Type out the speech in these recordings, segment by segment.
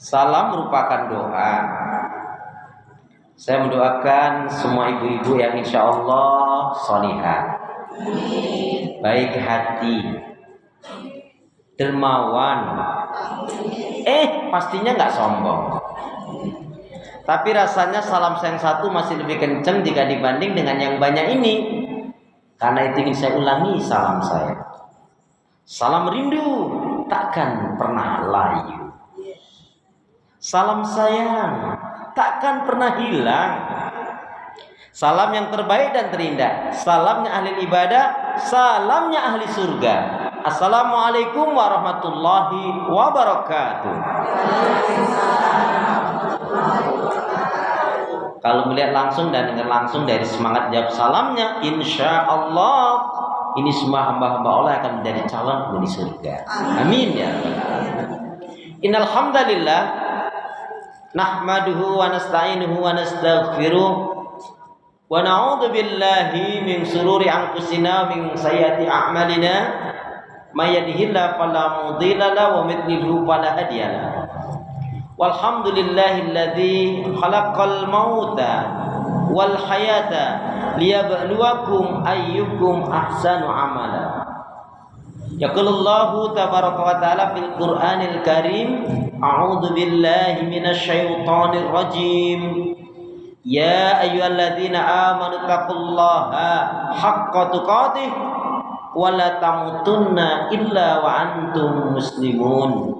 Salam merupakan doa. Saya mendoakan semua ibu-ibu yang insya Allah sholihah, baik hati, dermawan, pastinya nggak sombong. Tapi rasanya salam saya yang satu masih lebih kenceng jika dibanding dengan yang banyak ini. Karena itu ingin saya ulangi salam saya. Salam rindu takkan pernah layu. Salam sayang takkan pernah hilang. Salam yang terbaik dan terindah, salamnya ahli ibadah, salamnya ahli surga. Assalamualaikum warahmatullahi wabarakatuh. Kalau melihat langsung dan dengar langsung dari semangat jawab salamnya, insya Allah ini semua hamba-hamba Allah akan menjadi calon penghuni surga. Amin ya rabbal alamin. Innal hamdalillah nahmaduhu wa nasta'inuhu wa nastaghfiruh wa na'udzu billahi min shururi anfusina min sayyiati a'malina may yahdihillahu fala mudilla lahu wa may yudlilhu fala hadiya lahu. Walhamdulillahilladzi khalaqal mauta wal hayata liyabluwakum ayyukum ahsanu amala. Yaqulullahu tabaraka wa ta'ala fil Qur'anil Karim, a'udzu billahi minasy syaithanir rajim. Ya ayyuhalladzina amanu taqullaha haqqa tuqatih wa la tamutunna illa wa antum muslimun.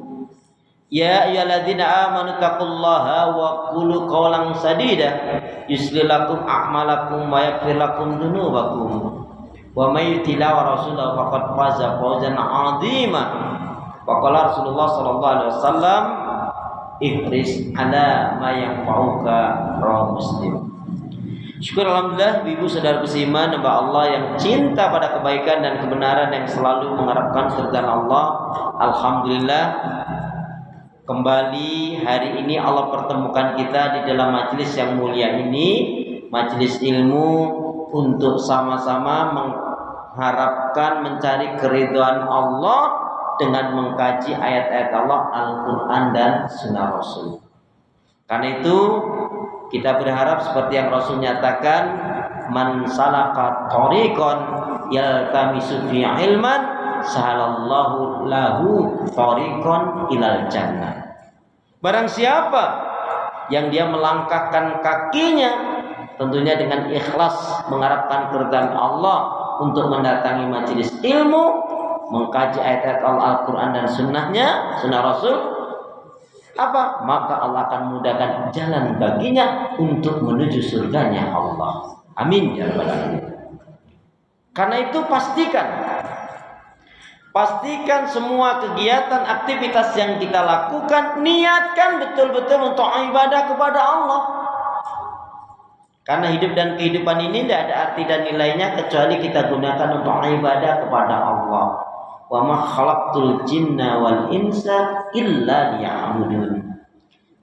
Ya ayyuhalladzina amanu taqullaha wa qulu qawlan sadida yuslih lakum a'malakum wa yaghfir lakum dzunubakum. Wa may yuti wa rasulahu faqad faza fawzan 'azima. Wa qala Rasulullah sallallahu alaihi wasallam, ihris ala ma yanfa'uka, rawahu Muslim. Syukur alhamdulillah ibu saudaraku seiman, hamba Allah yang cinta pada kebaikan dan kebenaran, yang selalu mengharapkan keridhaan Allah. Alhamdulillah, kembali hari ini Allah pertemukan kita di dalam majelis yang mulia ini, majelis ilmu, untuk sama-sama mengharapkan mencari keridhaan Allah dengan mengkaji ayat-ayat Allah, Al-Quran dan Sunnah Rasul. Karena itu kita berharap seperti yang Rasul nyatakan, man salaka thariqan yaltamisu fi ilman sahalallahu lahu thariqan ilal jannah. Barang siapa yang dia melangkahkan kakinya tentunya dengan ikhlas mengharapkan keridhaan Allah untuk mendatangi majelis ilmu, mengkaji ayat-ayat Al-Quran dan sunnahnya, sunnah Rasul, maka Allah akan memudahkan jalan baginya untuk menuju surganya Allah. Amin ya rabbal alamin. Karena itu pastikan semua kegiatan aktivitas yang kita lakukan, niatkan betul-betul untuk ibadah kepada Allah. Karena hidup dan kehidupan ini tidak ada arti dan nilainya kecuali kita gunakan untuk ibadah kepada Allah. Wa ma khalaqtul jinna wal insa illa liya'budun.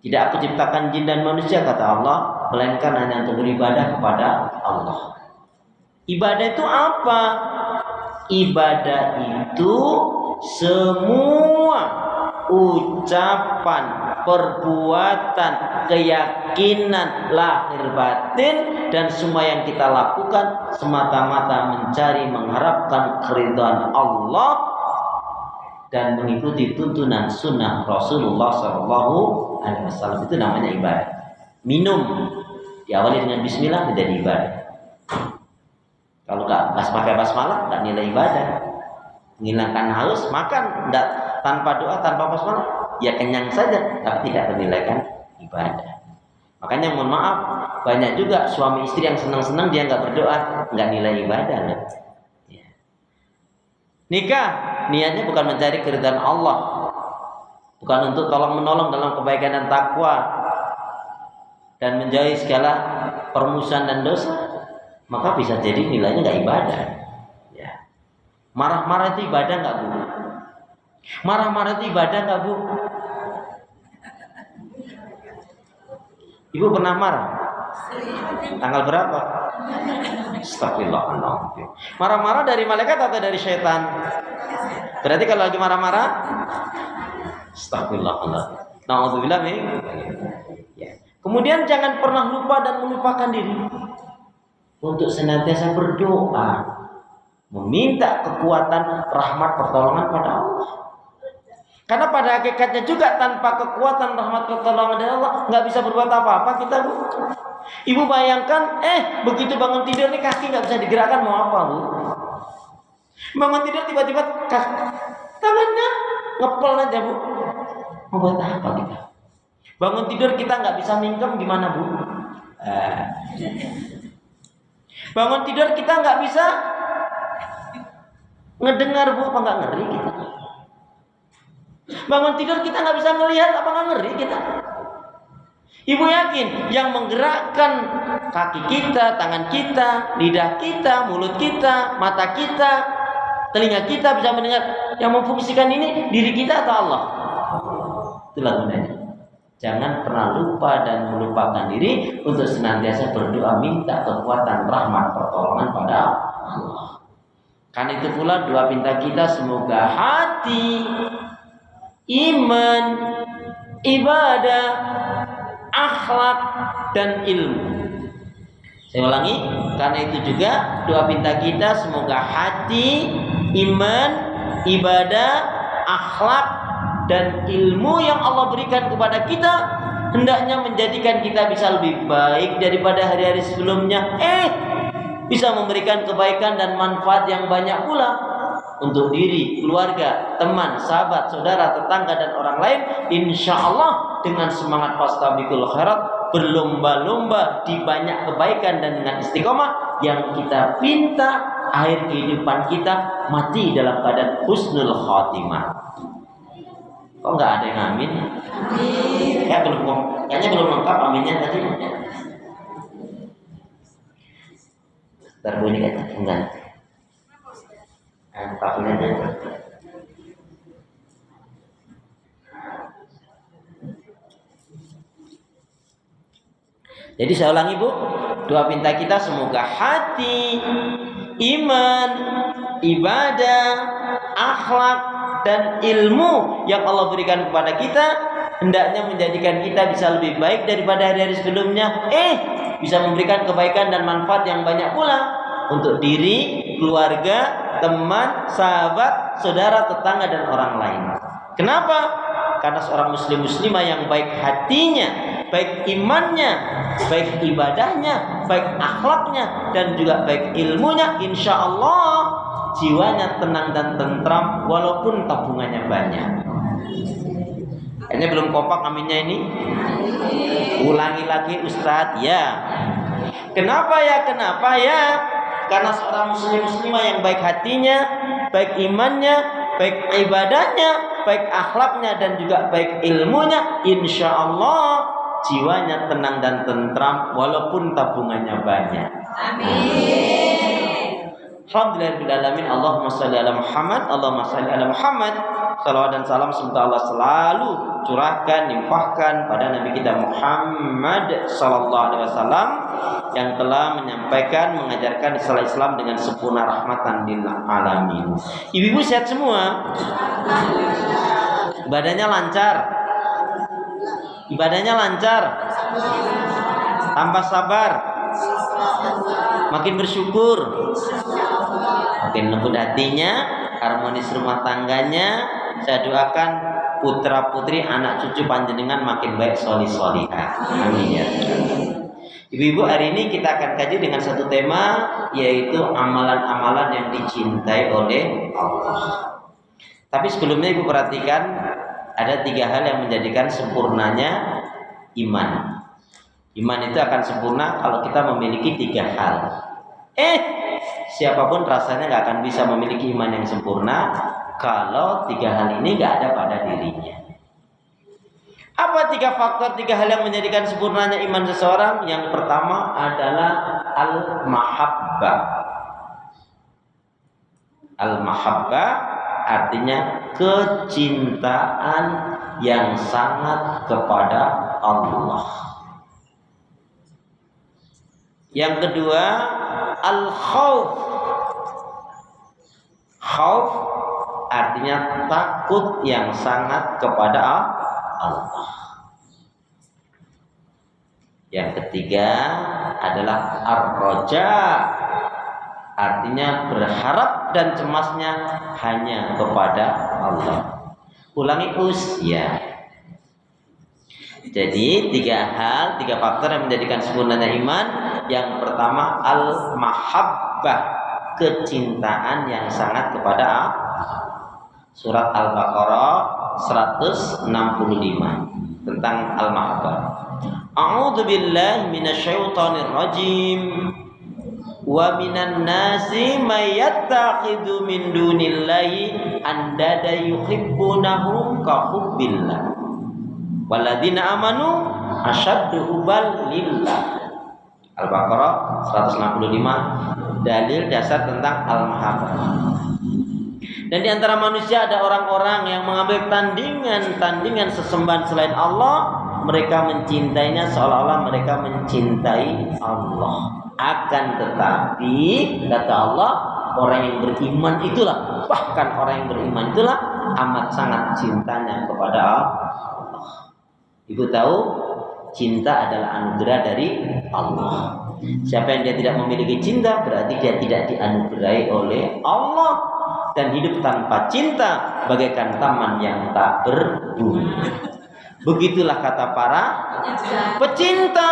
Tidak aku ciptakan jin dan manusia, kata Allah, melainkan hanya untuk beribadah kepada Allah. Ibadah itu apa? Ibadah itu semua ucapan, perbuatan, keyakinan lahir batin, dan semua yang kita lakukan semata-mata mencari, mengharapkan keridhaan Allah dan mengikuti tuntunan sunnah Rasulullah SAW. Itu namanya ibadah. Minum diawali dengan bismillah menjadi ibadah. Kalau nggak pakai basmalah nggak nilai ibadah. Menghilangkan haus, makan enggak tanpa doa, tanpa basmalah, ya kenyang saja, tapi tidak bernilaikan ibadah. Makanya mohon maaf, banyak juga suami istri yang senang-senang dia nggak berdoa, nggak nilai ibadah. Ya. Nikah niatnya bukan mencari keridhaan Allah, bukan untuk tolong menolong dalam kebaikan dan takwa dan menjauhi segala permusuhan dan dosa, maka bisa jadi nilainya nggak ibadah. Ya. Marah-marah itu ibadah nggak, Bu? Marah-marah itu ibadah nggak, Bu? Ibu pernah marah? Tanggal berapa? Astagfirullahaladzim. Marah-marah dari malaikat atau dari syaitan? Berarti kalau lagi marah-marah, astagfirullahaladzim. Nauzubillah min. Ya. Kemudian jangan pernah lupa dan melupakan diri untuk senantiasa berdoa, meminta kekuatan, rahmat, pertolongan pada Allah. Karena pada hakikatnya juga tanpa kekuatan, rahmat, pertolongan dari Allah nggak bisa berbuat apa-apa kita, Bu. Ibu bayangkan, begitu bangun tidur nih kaki nggak bisa digerakkan, mau apa, Bu? Bangun tidur tiba-tiba tangannya ngepel aja, Bu. Mau buat apa kita? Bangun tidur kita nggak bisa mingkem, gimana, Bu? Bangun tidur kita nggak bisa ngedengar, Bu, apa nggak ngeri kita? Bangun tidur kita nggak bisa ngelihat, apa nggak ngeri kita? Ibu yakin yang menggerakkan kaki kita, tangan kita, lidah kita, mulut kita, mata kita, telinga kita bisa mendengar, yang memfungsikan ini diri kita atau Allah? Itulah gunanya. Jangan pernah lupa dan melupakan diri untuk senantiasa berdoa minta kekuatan, rahmat, pertolongan pada Allah. Karena itu pula doa minta kita semoga hati, iman, ibadah, akhlak dan ilmu. Saya ulangi, karena itu juga doa minta kita semoga hati, iman, ibadah, akhlak dan ilmu yang Allah berikan kepada kita hendaknya menjadikan kita bisa lebih baik daripada hari-hari sebelumnya. Bisa memberikan kebaikan dan manfaat yang banyak pula untuk diri, keluarga, teman, sahabat, saudara, tetangga dan orang lain. Insya Allah dengan semangat fastabiqul khairat, berlomba-lomba di banyak kebaikan dan dengan istiqomah yang kita pinta, akhir kehidupan kita mati dalam keadaan husnul khatimah. Kok nggak ada yang amin? Amin. Kayaknya belum lengkap aminnya tadi. Terbunyi kan? Enggak. Jadi saya ulangi, Bu, doa minta kita semoga hati, iman, ibadah, akhlak dan ilmu yang Allah berikan kepada kita hendaknya menjadikan kita bisa lebih baik daripada hari-hari sebelumnya. Bisa memberikan kebaikan dan manfaat yang banyak pula untuk diri, keluarga, teman, sahabat, saudara, tetangga dan orang lain. Kenapa? Karena seorang muslimah yang baik hatinya, baik imannya, baik ibadahnya, baik akhlaknya dan juga baik ilmunya, insya Allah jiwanya tenang dan tentram walaupun tabungannya banyak. Kayaknya belum kompak aminnya ini. Ulangi lagi Ustadz, ya. Kenapa ya? Karena seorang muslimah yang baik hatinya, baik imannya, baik ibadahnya, baik akhlaknya dan juga baik ilmunya, insya Allah jiwanya tenang dan tentram walaupun tabungannya banyak. Amin. Alhamdulillahirrahmanirrahim. Allahumma salli ala Muhammad, Allahumma salli ala Muhammad. Salawat dan salam semoga Allah selalu curahkan, limpahkan pada Nabi kita Muhammad sallallahu alaihi wasallam yang telah menyampaikan, mengajarkan Islam dengan sempurna rahmatan lil alamin. Ibu-ibu sehat semua? Ibadahnya lancar? Ibadahnya lancar? Tambah sabar? Makin bersyukur? Makin lembut hatinya, harmonis rumah tangganya. Saya doakan putra putri anak cucu panjenengan makin baik, solih-solihah. Amin ya. Ibu-ibu, hari ini kita akan kaji dengan satu tema, yaitu amalan-amalan yang dicintai oleh Allah. Tapi sebelumnya ibu perhatikan, ada 3 hal yang menjadikan sempurnanya iman. Iman itu akan sempurna kalau kita memiliki 3 hal. Siapapun rasanya gak akan bisa memiliki iman yang sempurna kalau 3 hal ini gak ada pada dirinya. Apa 3 faktor, 3 hal yang menjadikan sempurnanya iman seseorang? Yang pertama adalah al-mahabbah. Al-mahabbah artinya kecintaan yang sangat kepada Allah. Yang kedua, al-khauf. Khauf artinya takut yang sangat kepada Allah. Yang ketiga adalah ar-raja, artinya berharap dan cemasnya hanya kepada Allah. Ulangi ya. Jadi tiga faktor yang menjadikan sempurnanya iman. Yang pertama al-mahabbah, kecintaan yang sangat kepada Allah. Surat Al-Baqarah 165 tentang al-mahabbah. A'udzu billahi minasyaitonir rajim. Wa minan nasi may yattakhidhu min dunillahi andada yuhibbunahum ka hubbillah. Walladzina amanu asyaddu hubban lillah. Al-Baqarah 165, dalil dasar tentang al-mahabbah. Dan di antara manusia ada orang-orang yang mengambil tandingan sesembahan selain Allah. Mereka mencintainya seolah-olah mereka mencintai Allah. Akan tetapi kata Allah, orang yang beriman itulah, bahkan orang yang beriman itulah amat sangat cintanya kepada Allah. Ibu tahu, cinta adalah anugerah dari Allah. Siapa yang dia tidak memiliki cinta, berarti dia tidak dianugerahi oleh Allah. Dan hidup tanpa cinta bagaikan taman yang tak berbunga. Begitulah kata para pecinta.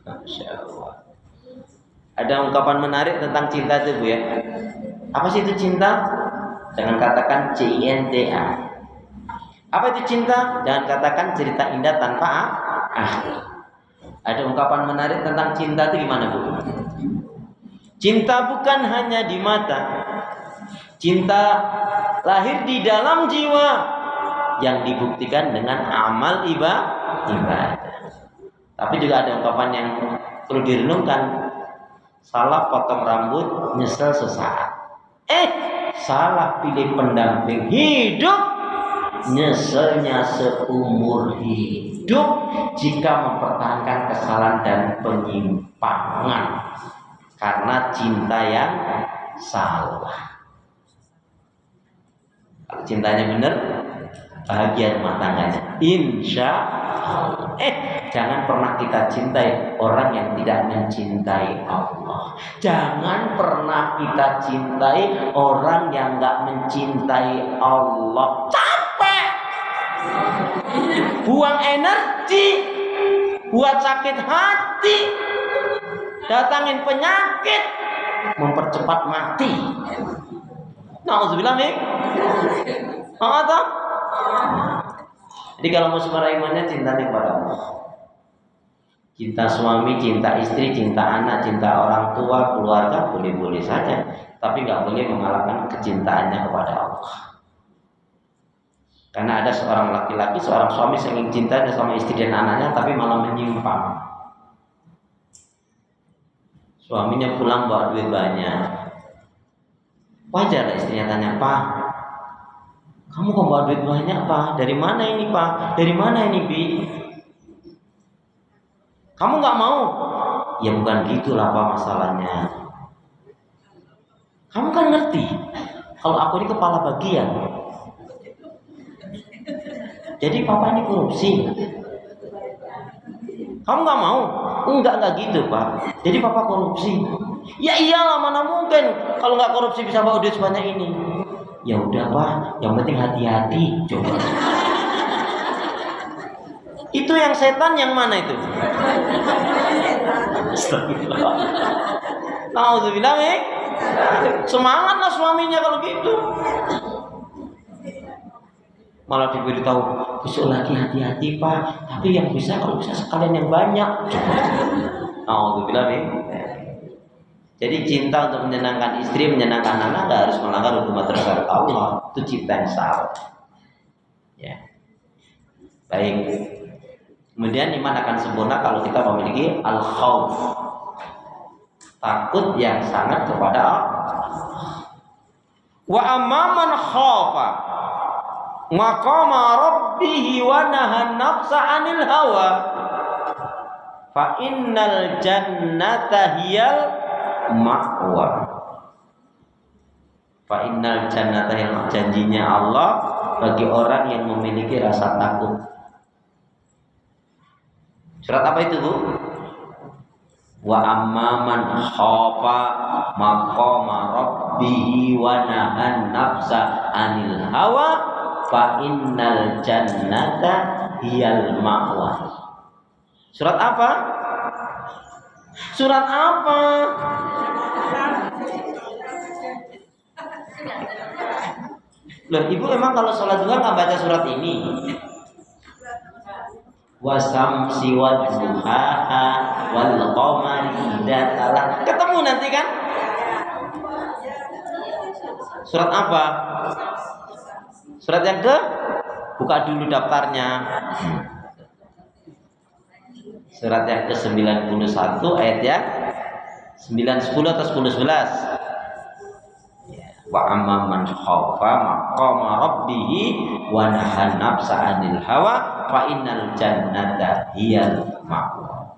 Masya Allah. Ada ungkapan menarik tentang cinta itu, Bu ya. Apa sih itu cinta? Jangan katakan cinta. Apa itu cinta? Jangan katakan cerita indah tanpa akhir. Ada ungkapan menarik tentang cinta itu gimana, Bu? Cinta bukan hanya di mata. Cinta lahir di dalam jiwa yang dibuktikan dengan amal ibadah. Tapi juga ada ungkapan yang perlu direnungkan. Salah potong rambut, nyesel sesaat. Salah pilih pendamping hidup, nyeselnya seumur hidup jika mempertahankan kesalahan dan penyimpangan karena cinta yang salah. Kalau cintanya benar, bahagia rumah tangganya, insya Allah. Jangan pernah kita cintai orang yang tidak mencintai Allah. Jangan pernah kita cintai orang yang nggak mencintai Allah. Capek, buang energi, buat sakit hati, datangin penyakit, mempercepat mati. Nauzubillah min. Apa? Jadi kalau mau sempurna imannya, cintanya kepada Allah. Cinta suami, cinta istri, cinta anak, cinta orang tua, keluarga, boleh-boleh saja. Tapi nggak boleh mengalahkan kecintaannya kepada Allah. Karena ada seorang laki-laki, seorang suami saking cintanya sama istri dan anaknya, tapi malah menyimpang. Suaminya pulang bawa duit banyak. Wajar lah istrinya tanya, "Pak, kamu kok bawa duit banyak, Pak? Dari mana ini, Pak? Dari mana ini, Bi? Kamu nggak mau?" Ya bukan gitulah, Pak, masalahnya. Kamu kan ngerti kalau aku ini kepala bagian. Jadi papa ini korupsi. Kamu nggak mau? Enggak gitu, Pak. Jadi papa korupsi. Ya iyalah, mana mungkin kalau nggak korupsi bisa bawa duit sebanyak ini. Ya udah, Pak, yang penting hati-hati. Coba. Itu yang setan yang mana itu? Astagfirullah. Nauzubillah. Semangatlah suaminya kalau gitu. Malah diberitahu, besok lagi hati-hati, Pak. Tapi yang bisa, kalau bisa sekalian yang banyak. Coba. Nauzubillah. Jadi cinta untuk menyenangkan istri, menyenangkan anak, nggak harus melanggar hukum tersebut Allah. Itu cinta yang salah. Ya. Baik. Kemudian iman akan sempurna kalau kita memiliki al-khauf, takut yang sangat kepada Allah. Wa amman khafa maqama rabbih wa nahan nafsa 'anil hawa fa innal jannata hiyal ma'wa. Fa innal jannata, yang janjinya Allah bagi orang yang memiliki rasa takut Surat apa itu, Bu? Wa amman khafa maqama rabbih wa nahan nafsa 'anil hawa fa innal jannata hiyal ma'wa. Surat apa? Surat apa? Loh, Ibu emang kalau sholat duha nggak baca surat ini? Wasamsi wa duhaha wal qamari idza talaha. Ketemu nanti kan? Surat apa? Surat yang ke? Buka dulu daftarnya. Surat yang ke-91 ayat yang 9, 10 atau 10, 11. Wa amman khafa maqama rabbih wa nahan nafsa 'anil hawa fa innal jannata hiyal ma'wa.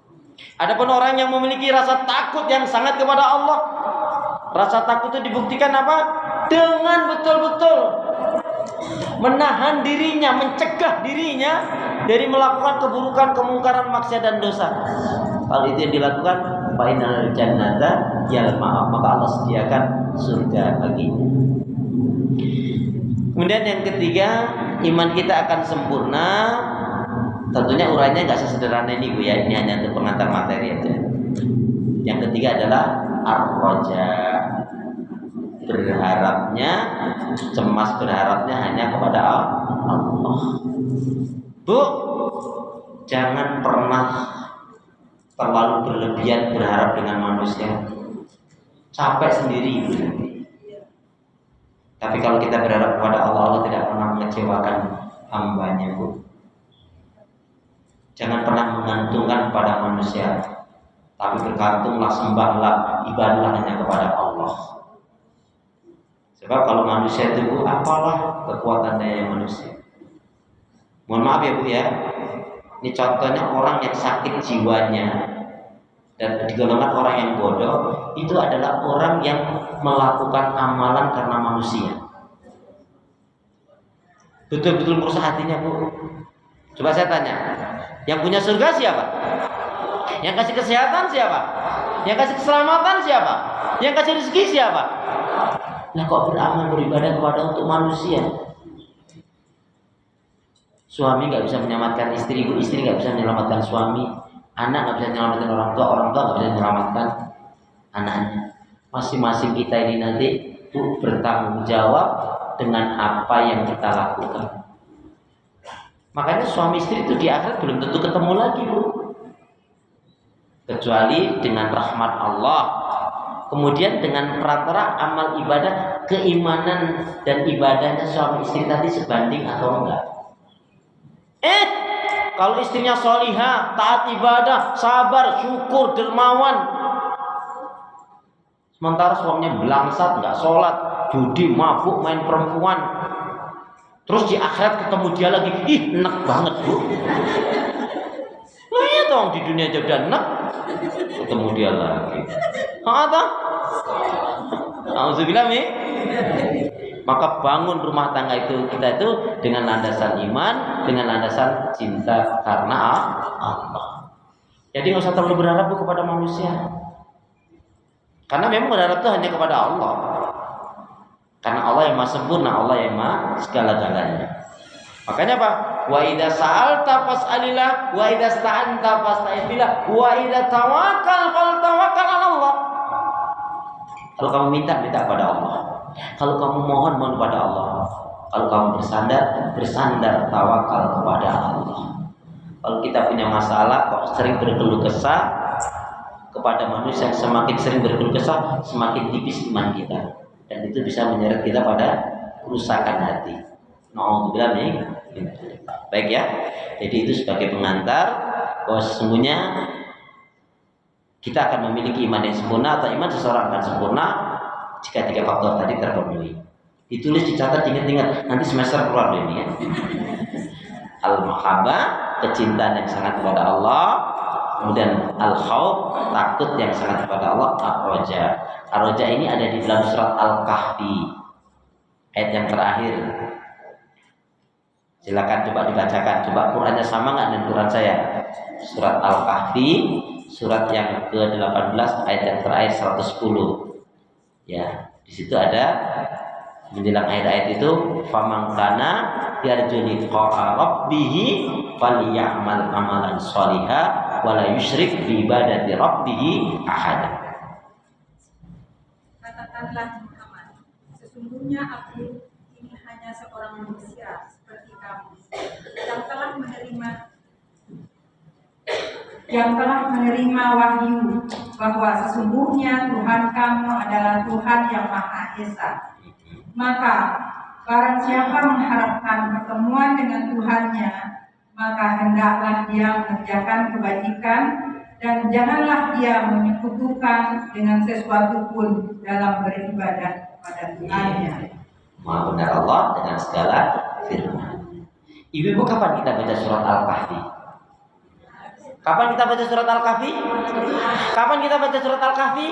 Adapun orang yang memiliki rasa takut yang sangat kepada Allah, rasa takut itu dibuktikan apa? Dengan betul-betul menahan dirinya, mencegah dirinya dari melakukan keburukan, kemungkaran, maksiat dan dosa. Kalau itu yang dilakukan, fa innal jannata hiyal ma'wa, maka Allah sediakan surga baginya. Kemudian yang ketiga, iman kita akan sempurna. Tentunya urainya nggak sesederhana ini, Bu ya. Ini hanya untuk pengantar materi aja. Yang ketiga adalah ar-raja. Berharapnya, cemas berharapnya hanya kepada Allah. Bu, jangan pernah terlalu berlebihan berharap dengan manusia. Capek sendiri, Bu. Tapi kalau kita berharap kepada Allah, Allah tidak pernah mengecewakan hambanya, Bu. Jangan pernah menggantungkan kepada manusia, tapi bergantunglah, sembahlah, ibadahlah hanya kepada Allah. Sebab kalau manusia itu, Bu, apalah kekuatan daya manusia. Mohon maaf ya, Bu ya. Ini contohnya orang yang sakit jiwanya dan di golongan orang yang bodoh, itu adalah orang yang melakukan amalan karena manusia. Betul-betul merusak hatinya, Bu. Coba saya tanya, yang punya surga siapa? Yang kasih kesehatan siapa? Yang kasih keselamatan siapa? Yang kasih rezeki siapa? Nah, kok beramal beribadah kepada untuk manusia? Suami nggak bisa menyelamatkan istri, Bu. Istri nggak bisa menyelamatkan suami. Anak nggak bisa menyelamatkan orang tua nggak bisa menyelamatkan anaknya. Masing-masing kita ini nanti, Bu, bertanggung jawab dengan apa yang kita lakukan. Makanya suami istri itu di akhirat belum tentu ketemu lagi, Bu. Kecuali dengan rahmat Allah. Kemudian dengan perantara amal ibadah, keimanan dan ibadahnya suami istri tadi sebanding atau enggak. Kalau istrinya solihah, taat ibadah, sabar, syukur, dermawan, sementara suaminya belangsat, nggak sholat, judi, mabuk, main perempuan, terus di akhirat ketemu dia lagi, enak banget, Bu. Nah iya dong, di dunia aja udah enak, ketemu dia lagi. Apa? Alhamdulillah nih. Maka bangun rumah tangga itu kita itu dengan landasan iman, dengan landasan cinta karena Allah. Jadi nggak usah terlalu berharap, Bu, kepada manusia. Karena memang berharap itu hanya kepada Allah. Karena Allah yang maha sempurna, Allah yang maha segala-galanya. Makanya apa? Wa idza sa'alta fas'alillah, wa idza sta'anta fasta'in billah, wa idza tawakkal tawakkal 'ala Allah. Kalau kamu minta kepada Allah. Kalau kamu mohon kepada Allah. Kalau kamu bersandar tawakal kepada Allah. Kalau kita punya masalah kok sering berkeluh kesah kepada manusia, semakin sering berkeluh kesah, semakin tipis iman kita, dan itu bisa menyeret kita pada kerusakan hati. Nauzubillah min dzalik. Baik ya. Jadi itu sebagai pengantar bahwa sesungguhnya kita akan memiliki iman yang sempurna atau iman seseorang akan sempurna jika tiga faktor tadi terpenuhi. Ditulis, dicatat, ingat-ingat. Nanti semester keluar ini ya. Al-mahabbah, kecintaan yang sangat kepada Allah. Kemudian al-khauf, takut yang sangat kepada Allah. Ar-roja. Ar-roja ini ada di dalam surat Al-Kahfi, ayat yang terakhir. Silakan coba dibacakan. Coba Qurannya sama nggak dengan Quran saya? Surat Al-Kahfi, surat yang ke-18 ayat yang terakhir 110. Ya, di situ ada menjelang ayat-ayat itu, faman kana yarju liqa'a rabbih falyamal amalan shalihan wa la yusyrik bi ibadati rabbih ahada. Katakanlah Muhammad, sesungguhnya aku ini hanya seorang manusia seperti kamu yang telah menerima wahyu bahwa sesungguhnya Tuhan kamu adalah Tuhan yang Maha Esa. Maka barang siapa mengharapkan pertemuan dengan Tuhannya, maka hendaklah dia mengerjakan kebajikan dan janganlah dia menyekutukan dengan sesuatu pun dalam beribadah kepada Tuhannya. Maha benar Allah dengan segala firman. Ibu-ibu, kapan kita baca surat Al-Kahfi? Kapan kita baca surat Al-Kahfi? Kapan kita baca surat Al-Kahfi?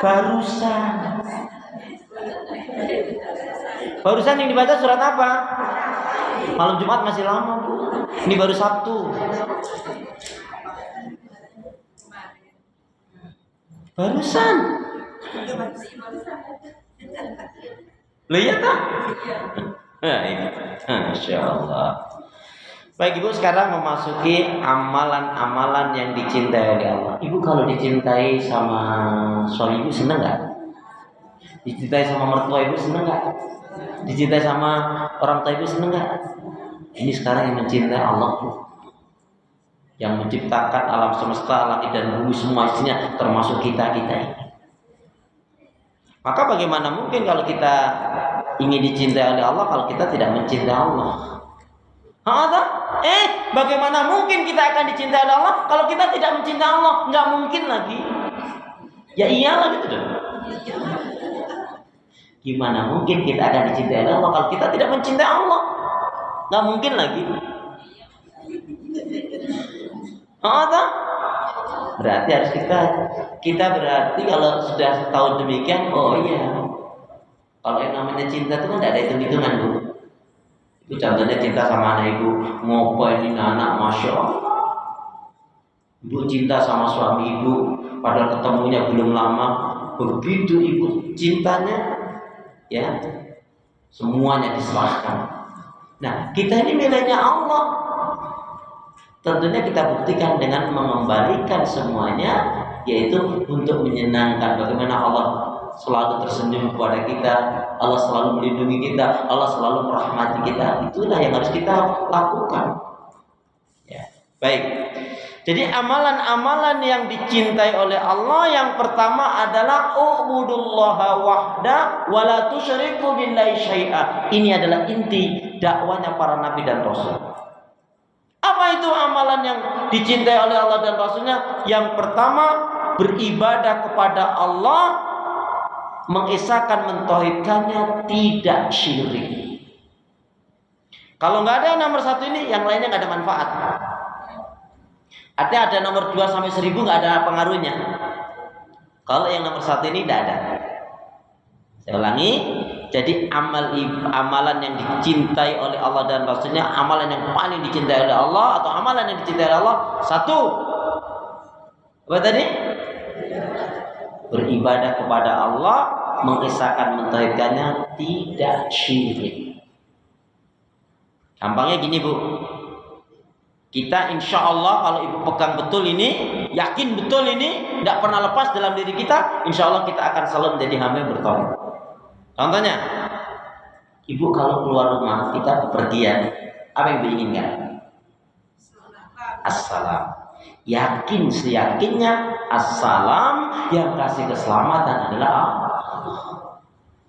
Barusan. Barusan yang dibaca surat apa? Malam Jumat masih lama, Bu. Ini baru Sabtu. Barusan. Loh iya tak? Nah ini, Masya Allah. Baik Ibu, sekarang memasuki amalan-amalan yang dicintai oleh Allah. Ibu kalau dicintai sama suami Ibu seneng nggak? Dicintai sama mertua Ibu seneng nggak? Dicintai sama orang tua Ibu seneng nggak? Ini sekarang yang mencintai Allah, Bu, yang menciptakan alam semesta, langit dan bumi semua isinya, termasuk kita ini. Maka bagaimana mungkin kalau kita ingin dicintai oleh Allah kalau kita tidak mencintai Allah? Bagaimana mungkin kita akan dicintai oleh Allah kalau kita tidak mencintai Allah? Nggak mungkin lagi. Ya iyalah gitu dong. Gimana mungkin kita akan dicintai oleh Allah kalau kita tidak mencintai Allah? Nggak mungkin lagi. Berarti harus kita berarti kalau sudah tahu demikian, oh iya, kalau yang namanya cinta itu kan tidak ada hitung-hitungan, Bu. Itu contohnya cinta sama anak Ibu, ngopain anak, Masya Allah. Ibu cinta sama suami Ibu, padahal ketemunya belum lama. Begitu Ibu cintanya, ya semuanya diserahkan. Nah, kita ini miliknya Allah. Tentunya kita buktikan dengan mengembalikan semuanya, yaitu untuk menyenangkan. Bagaimana Allah selalu tersenyum kepada kita, Allah selalu melindungi kita, Allah selalu merahmati kita. Itulah yang harus kita lakukan. Ya, baik. Jadi amalan-amalan yang dicintai oleh Allah yang pertama adalah ubudullaha wahda wa la tusyriku billahi syai'a. Ini adalah inti dakwanya para nabi dan rasul. Apa itu amalan yang dicintai oleh Allah dan Rasulnya? Yang pertama, beribadah kepada Allah, mengesahkan, mentauhidkannya, tidak syirik. Kalau nggak ada yang nomor satu ini, yang lainnya nggak ada manfaat. Artinya ada nomor 2 sampai 1000 nggak ada pengaruhnya. Kalau yang nomor satu ini tidak ada. Saya ulangi. Jadi amalan yang dicintai oleh Allah dan Rasulnya, amalan yang paling dicintai oleh Allah atau amalan yang dicintai oleh Allah, satu, apa tadi? Beribadah kepada Allah, mengesahkan, mentauhidkannya, tidak syirik. Gampangnya gini, Bu. Kita insya Allah kalau Ibu pegang betul ini, yakin betul ini, tidak pernah lepas dalam diri kita, insya Allah kita akan selalu menjadi hamba yang bertauhid. Contohnya, Ibu kalau keluar rumah, kita bepergian, apa yang Ibu inginkan? Assalam. Yakin seyakinnya assalam, yang kasih keselamatan adalah Allah.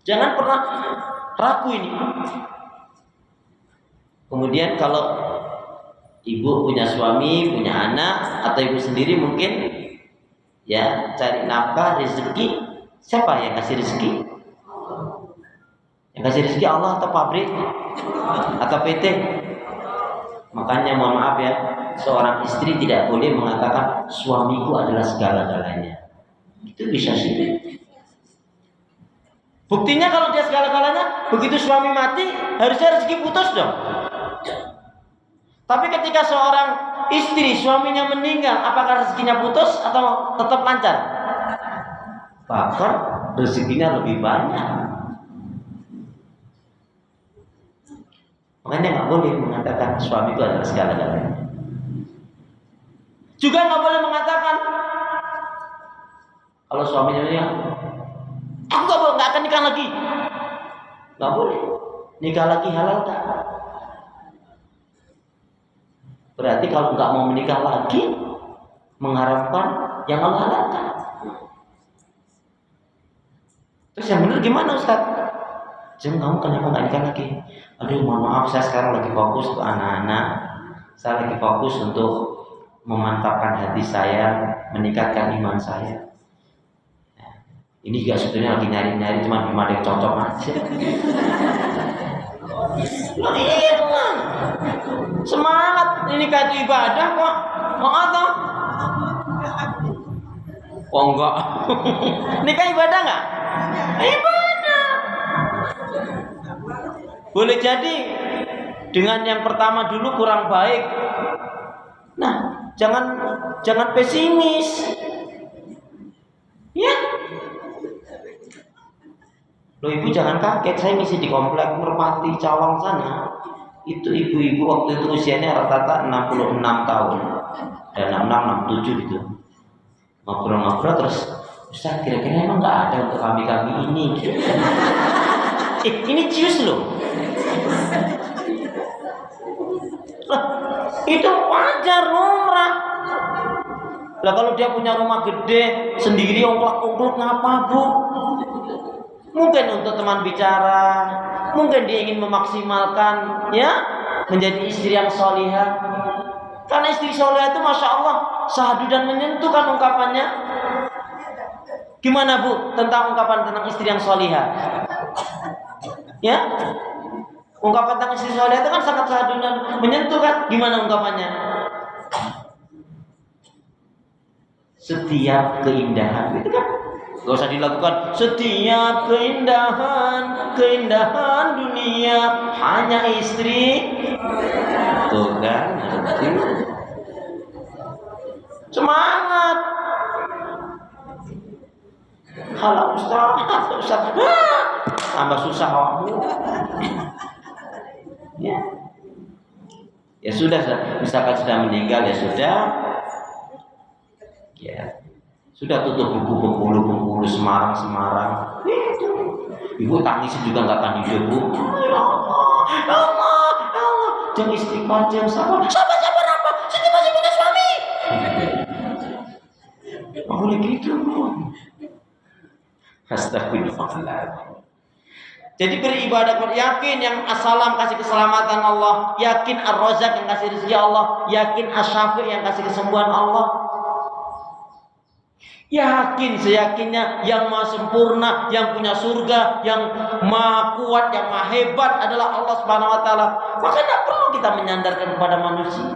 Jangan pernah ragu ini. Kemudian kalau Ibu punya suami, punya anak, atau Ibu sendiri mungkin ya cari nafkah, rezeki, siapa yang kasih rezeki? Yang kasih rezeki Allah atau pabrik atau PT? Makanya mohon maaf ya, seorang istri tidak boleh mengatakan suamiku adalah segala-galanya. Itu bisa syirik. Buktinya kalau dia segala-galanya, begitu suami mati harusnya rezeki putus dong. Tapi ketika seorang istri suaminya meninggal, apakah rezekinya putus atau tetap lancar? Bahkan rezekinya lebih banyak. Makanya nggak boleh mengatakan suami itu adalah segala-galanya. Juga nggak boleh mengatakan kalau suaminya aku nggak akan nikah lagi. Nggak boleh. Nikah lagi halal tak? Berarti kalau nggak mau menikah lagi, mengharapkan yang Allah halalkan. Terus yang benar gimana Ustaz? Jeng, kamu kenapa nggak nikah lagi? Aduh, mohon maaf, saya sekarang lagi fokus ke anak-anak. Saya lagi fokus untuk memantapkan hati saya, meningkatkan iman saya. Nah, ini juga sebetulnya lagi nyari-nyari, cuma belum ada yang cocok aja. Loh, hilang semangat. Ini kayak ibadah kok. Kok atau? Oh enggak. Nikah ibadah enggak? Ibadah. Boleh jadi dengan yang pertama dulu kurang baik. Nah, jangan pesimis. Ya. Loh, ibu jangan kaget, saya ngisi di komplek Merpati Cawang sana. Itu ibu-ibu waktu itu usianya rata-rata 66 tahun. Dan 66, 67 gitu. Ngobrol-ngobrol terus, Ustaz, kira-kira emang nggak ada untuk kami ini? Ini cius loh. Lah, itu wajar, lumrah. Lah kalau dia punya rumah gede sendiri ongklak-ongkluk ngapa, Bu? Mungkin untuk teman bicara, mungkin dia ingin memaksimalkan ya menjadi istri yang solihah. Karena istri solihah itu masya Allah syahdu dan menyentuh kan ungkapannya. Gimana Bu tentang ungkapan tentang istri yang solihah? Ya, ungkapan tentang istri solihah itu kan sangat syahdu dan menyentuh kan? Gimana ungkapannya? Setiap keindahan itu kan gak usah dilakukan. Setiap keindahan dunia hanya istri. Tuh kan, semangat. Kalau Ustaz, tambah susah kamu. Ya sudah, misalkan sudah meninggal ya sudah. Ya. Sudah tutup buku Bengkulu Semarang. Ibu tangis juga nggak akan hidup, Bu. Ya Allah. Jangan istighfar, jangan sabar apa? Saya masih punya suami. Nggak boleh gitu, Bu. Astagfirullah. Jadi beribadah, yakin yang as-salam kasih keselamatan Allah, yakin ar-razak yang kasih rezeki Allah, yakin as-syafi yang kasih kesembuhan Allah. Yakin seyakinnya yang maha sempurna, yang punya surga, yang maha kuat, yang maha hebat adalah Allah Subhanahu wa taala. Maka tidak perlu kita menyandarkan kepada manusia.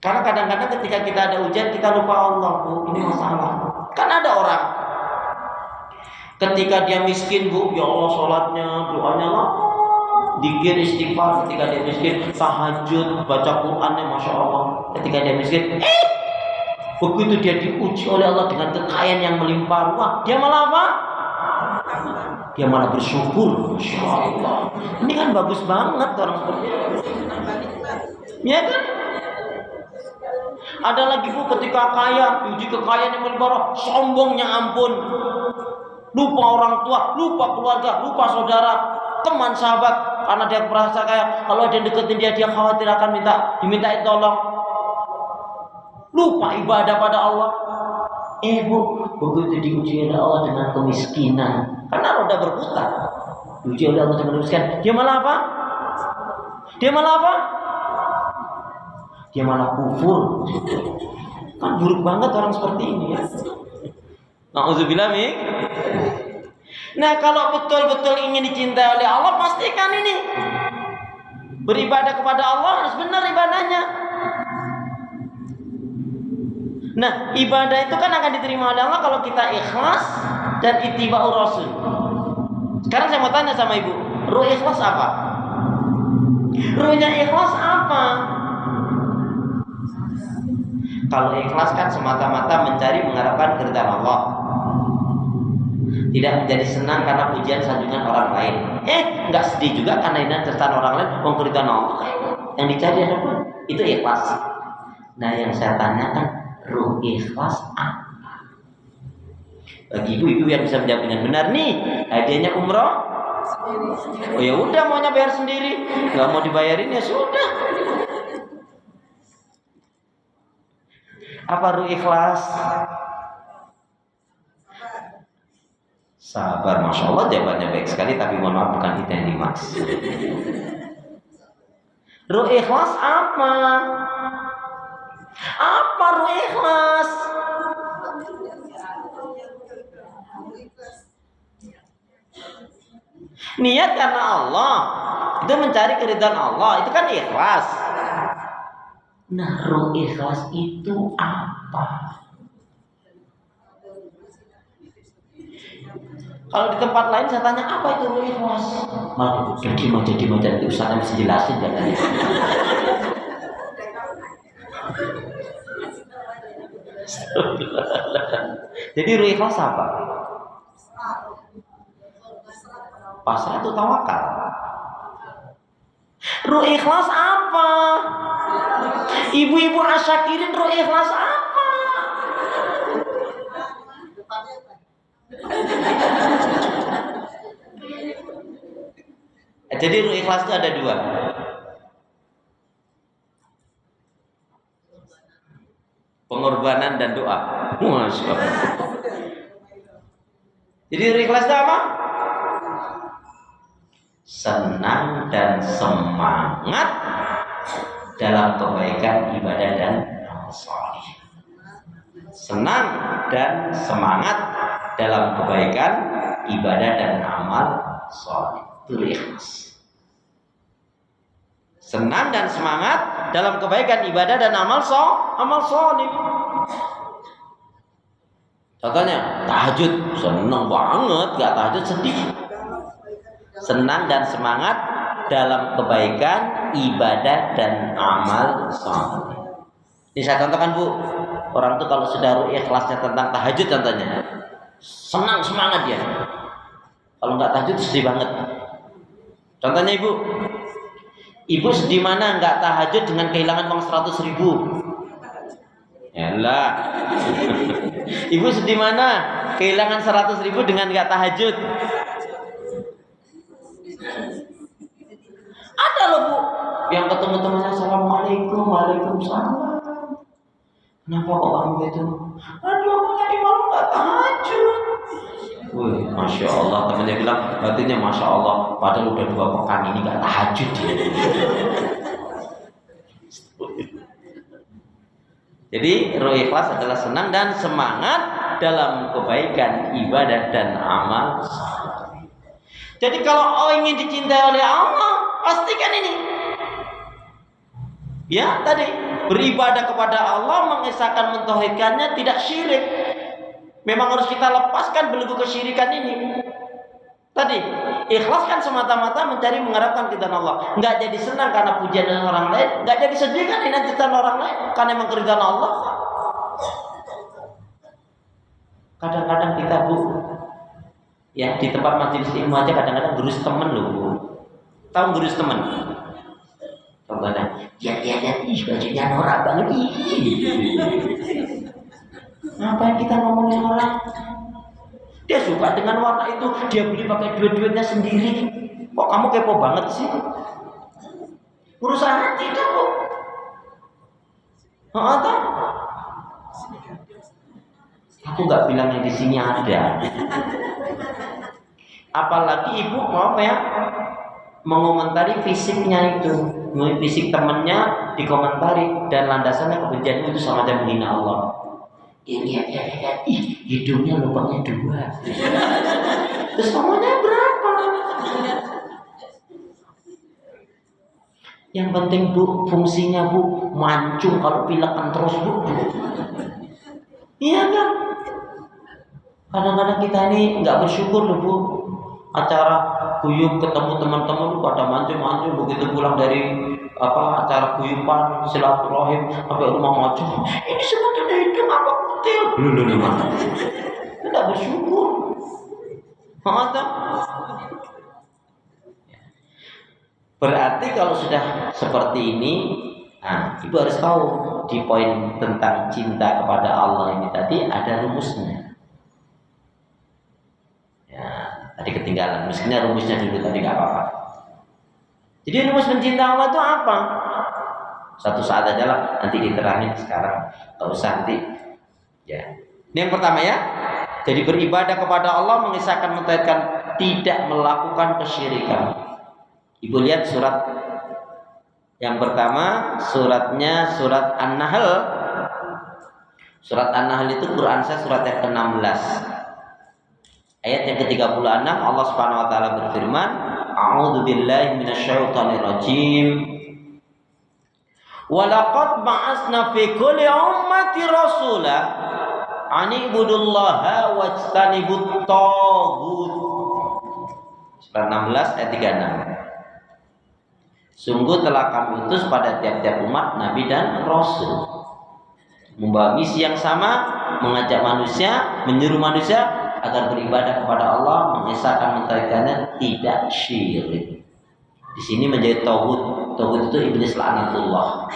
Karena kadang-kadang ketika kita ada ujian kita lupa Allah, Bu. Ini masalah. Kan ada orang ketika dia miskin, Bu, ya Allah sholatnya, doanya lama, dikir istighfar. Ketika dia miskin, tahajud, baca Qurannya, masya Allah. Ketika dia miskin, begitu dia diuji oleh Allah dengan kekayaan yang melimpah ruah, dia malah apa? Dia malah bersyukur. Masya Allah. Ini kan bagus banget orang seperti itu. Ya kan? Ada lagi, Bu, ketika kaya, diuji kekayaan yang melimpah ruah, sombongnya ampun. Lupa orang tua, lupa keluarga, lupa saudara, teman, sahabat. Karena dia merasa kaya, kalau ada yang deketin dia khawatir akan diminta tolong. Lupa ibadah pada Allah. Bu, begitu diuji oleh Allah dengan kemiskinan, karena roda berputar. Diuji oleh Allah dengan kemiskinan, dia malah apa? Dia malah kufur. Kan buruk banget orang seperti ini ya. Nauzubillah min. Nah, kalau betul-betul ingin dicintai oleh Allah, pastikan ini beribadah kepada Allah harus benar ibadahnya. Nah, ibadah itu kan akan diterima oleh Allah kalau kita ikhlas dan ittiba'ur rasul. Sekarang saya mau tanya sama Ibu, ruh ikhlas apa? Ruhnya ikhlas apa? Kalau ikhlas kan semata-mata mencari mengharapkan keridhaan Allah, tidak menjadi senang karena pujian sanjungan orang lain. Nggak sedih juga karena ini keridhaan orang lain, keridhaan Allah. Yang dicari apa? Itu ikhlas. Nah, yang saya tanyakan, ruh ikhlas apa? Bagi ibu-ibu yang bisa menjawab dengan benar nih, hadiahnya umroh. Oh ya udah, maunya bayar sendiri, nggak mau dibayarin ya sudah. Apa ruh ikhlas? Sabar, masya Allah jawabannya baik sekali, tapi mohon maaf bukan itu yang dimaksud. Ruh ikhlas apa? Apa ruh ikhlas? Niat karena Allah, itu mencari keridhaan Allah, itu kan ikhlas. Nah, ruh ikhlas itu apa? Kalau di tempat lain saya tanya apa itu ruh ikhlas, malah jadi macam Ustaz mesti jelasin katanya. Jadi ruh ikhlas apa? Pasrah atau tawakal? Ruh ikhlas apa? Ibu-ibu asyakirin, ruh ikhlas apa? Jadi ruh ikhlas itu ada dua. Pengorbanan dan doa. Masya Allah. Jadi ruh ikhlas itu apa? Senang dan semangat dalam kebaikan ibadah dan amal saleh. Senang dan semangat dalam kebaikan ibadah dan amal saleh. Itu ikhlas. Senang dan semangat dalam kebaikan ibadah dan amal saleh. Contohnya tahajud, senang banget, gak tahajud sedih. Senang dan semangat dalam kebaikan ibadah dan amal saleh. Ini saya contohkan, Bu. Orang tuh kalau sudah ikhlasnya tentang tahajud contohnya, senang semangat dia. Kalau nggak tahajud sedih banget. Contohnya Ibu sedih mana nggak tahajud dengan kehilangan uang 100.000? Yalah. Ibu sedih mana kehilangan 100.000 dengan nggak tahajud? Ada loh, Bu, yang ketemu temannya, assalamualaikum, waalaikumsalam. Kenapa kok kamu gitu? Aduh, aku tadi malam nggak tahajud. Wih, masya Allah, temannya bilang, artinya masya Allah, padahal udah 2 pekan ini nggak tahajud dia. Jadi ruh ikhlas adalah senang dan semangat dalam kebaikan ibadah dan amal saleh. Jadi kalau ingin dicintai oleh Allah, pastikan ini. Ya, tadi beribadah kepada Allah, mengesahkan, mentauhidkannya, tidak syirik. Memang harus kita lepaskan belenggu kesyirikan ini. Tadi ikhlaskan semata-mata mencari mengharapkan keridhaan Allah. Enggak jadi senang karena pujian dari orang lain, enggak jadi sedih kan dengan keridhaan orang lain, karena memang keridhaan Allah. Kadang-kadang kita, Bu, ya di tempat majelis ilmu aja kadang-kadang gerus temen loh, Bu. Tahu gerus temen? Contohnya, lihat, bajunya norak banget. Ngapain kita ngomongin orang? Dia suka dengan warna itu, dia beli pakai duit-duitnya sendiri. Kok kamu kepo banget sih? Urusan hati kamu. Aku nggak bilang yang di sini ada. Apalagi ibu mengomentari fisiknya itu, fisik temennya dikomentari dan landasannya kebencian itu sama aja menghina Allah. Lihat, hidungnya lubangnya 2. Terus ngomongnya berapa? Yang penting, Bu, fungsinya, Bu, mancung kalau pilekan terus, Bu. Iya kan? Kadang-kadang kita ini nggak bersyukur loh, Bu. Acara guyup ketemu teman-teman pada mancung-mancung, begitu pulang dari acara guyupan silaturahim sampai rumah mancung, ini sebetulnya itu apa kutil? Lu tidak bersyukur. Mata. Berarti kalau sudah seperti ini, ibu harus tahu di poin tentang cinta kepada Allah ini tadi ada rumusnya. Ya, tadi ketinggalan. Mestinya rumusnya dulu tadi nggak apa-apa. Jadi rumus mencinta Allah itu apa? Satu saat aja lah, nanti diterangin sekarang. Nggak usah nanti. Ya. Ini yang pertama ya. Jadi beribadah kepada Allah mengisahkan mentauhidkan, tidak melakukan kesyirikan. Ibu lihat surat yang pertama, suratnya surat An-Nahl. Surat An-Nahl itu Quran saya surat yang ke-16. Ayat yang ke-36 Allah Subhanahu wa taala berfirman, A'udzu billahi minasyaitonir rajim. Wa laqad ba'atsna fi kulli ummati rasula an ibudullaha wajtanibut taghut. Surat 16 ayat 36. Sungguh telah kami utus pada tiap-tiap umat nabi dan rasul, membawa misi yang sama, mengajak manusia, menyuruh manusia agar beribadah kepada Allah, mengesahkan mentauhidkannya, tidak syirik. Di sini menjadi tauhid. Tauhid itu iblis laknatullah.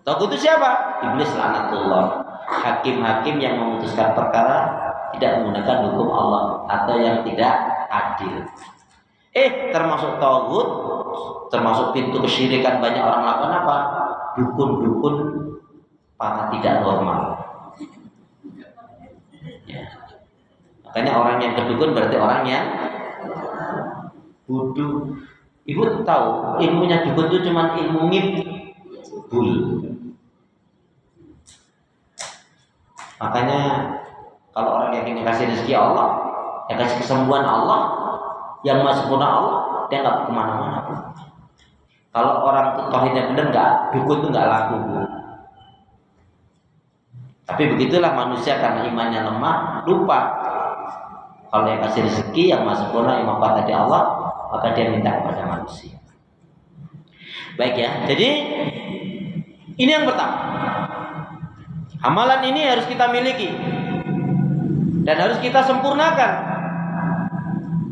Tauhid itu siapa? Iblis laknatullah. Hakim-hakim yang memutuskan perkara tidak menggunakan hukum Allah atau yang tidak adil. Termasuk tauhid, termasuk pintu kesyirikan banyak orang lakukan apa? Dukun-dukun para tidak normal. Ya. Makanya orang yang kedukun berarti orang yang bodoh. Ibu tahu ilmunya dukun itu cuma ilmu ngibul. Makanya kalau orang yang ingin kasih rezeki Allah, yang kasih kesembuhan Allah, yang maha sempurna Allah, dia nggak kemana-mana. Kalau orang itu tauhidnya benar, nggak, dukun itu nggak laku. Tapi begitulah manusia karena imannya lemah, lupa. Kalau yang kasih rezeki, yang maha sempurna, yang maha tadi Allah, maka dia minta kepada manusia. Baik ya, jadi ini yang pertama. Amalan ini harus kita miliki dan harus kita sempurnakan.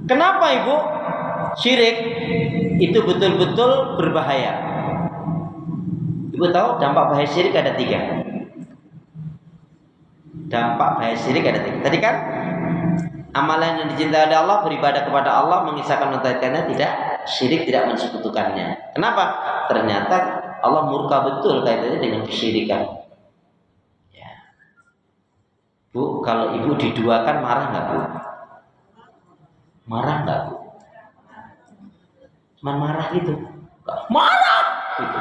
Kenapa ibu? Syirik itu betul-betul berbahaya. Ibu tahu dampak bahaya syirik ada 3. Dampak bahaya syirik ada 3. Tadi kan amalan yang dicintai oleh Allah, beribadah kepada Allah, mengisahkan mentauhidkannya, tidak syirik, tidak mensekutukannya. Kenapa? Ternyata Allah murka betul kaitannya dengan kesyirikan. Ya. Bu, kalau ibu diduakan marah nggak bu? Marah nggak bu? Cuman marah gitu. Marah gitu.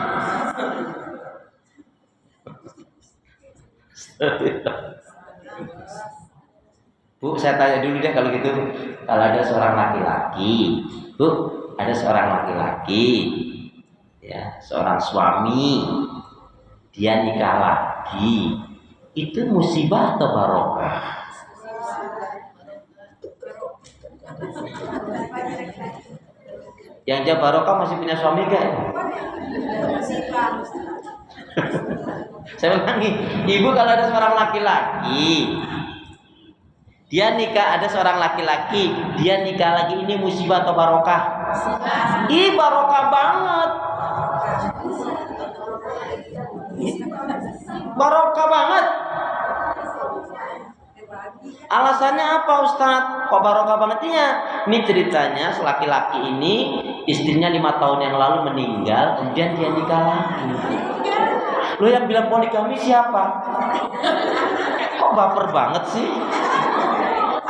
Bu, saya tanya dulu deh kalau gitu. Kalau ada seorang laki-laki, bu, ada seorang laki-laki, ya, seorang suami, dia nikah lagi, itu musibah atau barokah? Yang jawab barokah masih punya suami gak? Saya ulangi, ibu kalau ada seorang laki-laki, dia nikah, ada seorang laki-laki, dia nikah lagi, ini musibah atau barokah? Barokah banget. Barokah banget. Alasannya apa Ustadz? Kok barokah banget? Iya, ini ceritanya laki-laki ini istrinya 5 tahun yang lalu meninggal, kemudian dia nikah lagi. Lo yang bilang poligami siapa? Kok baper banget sih?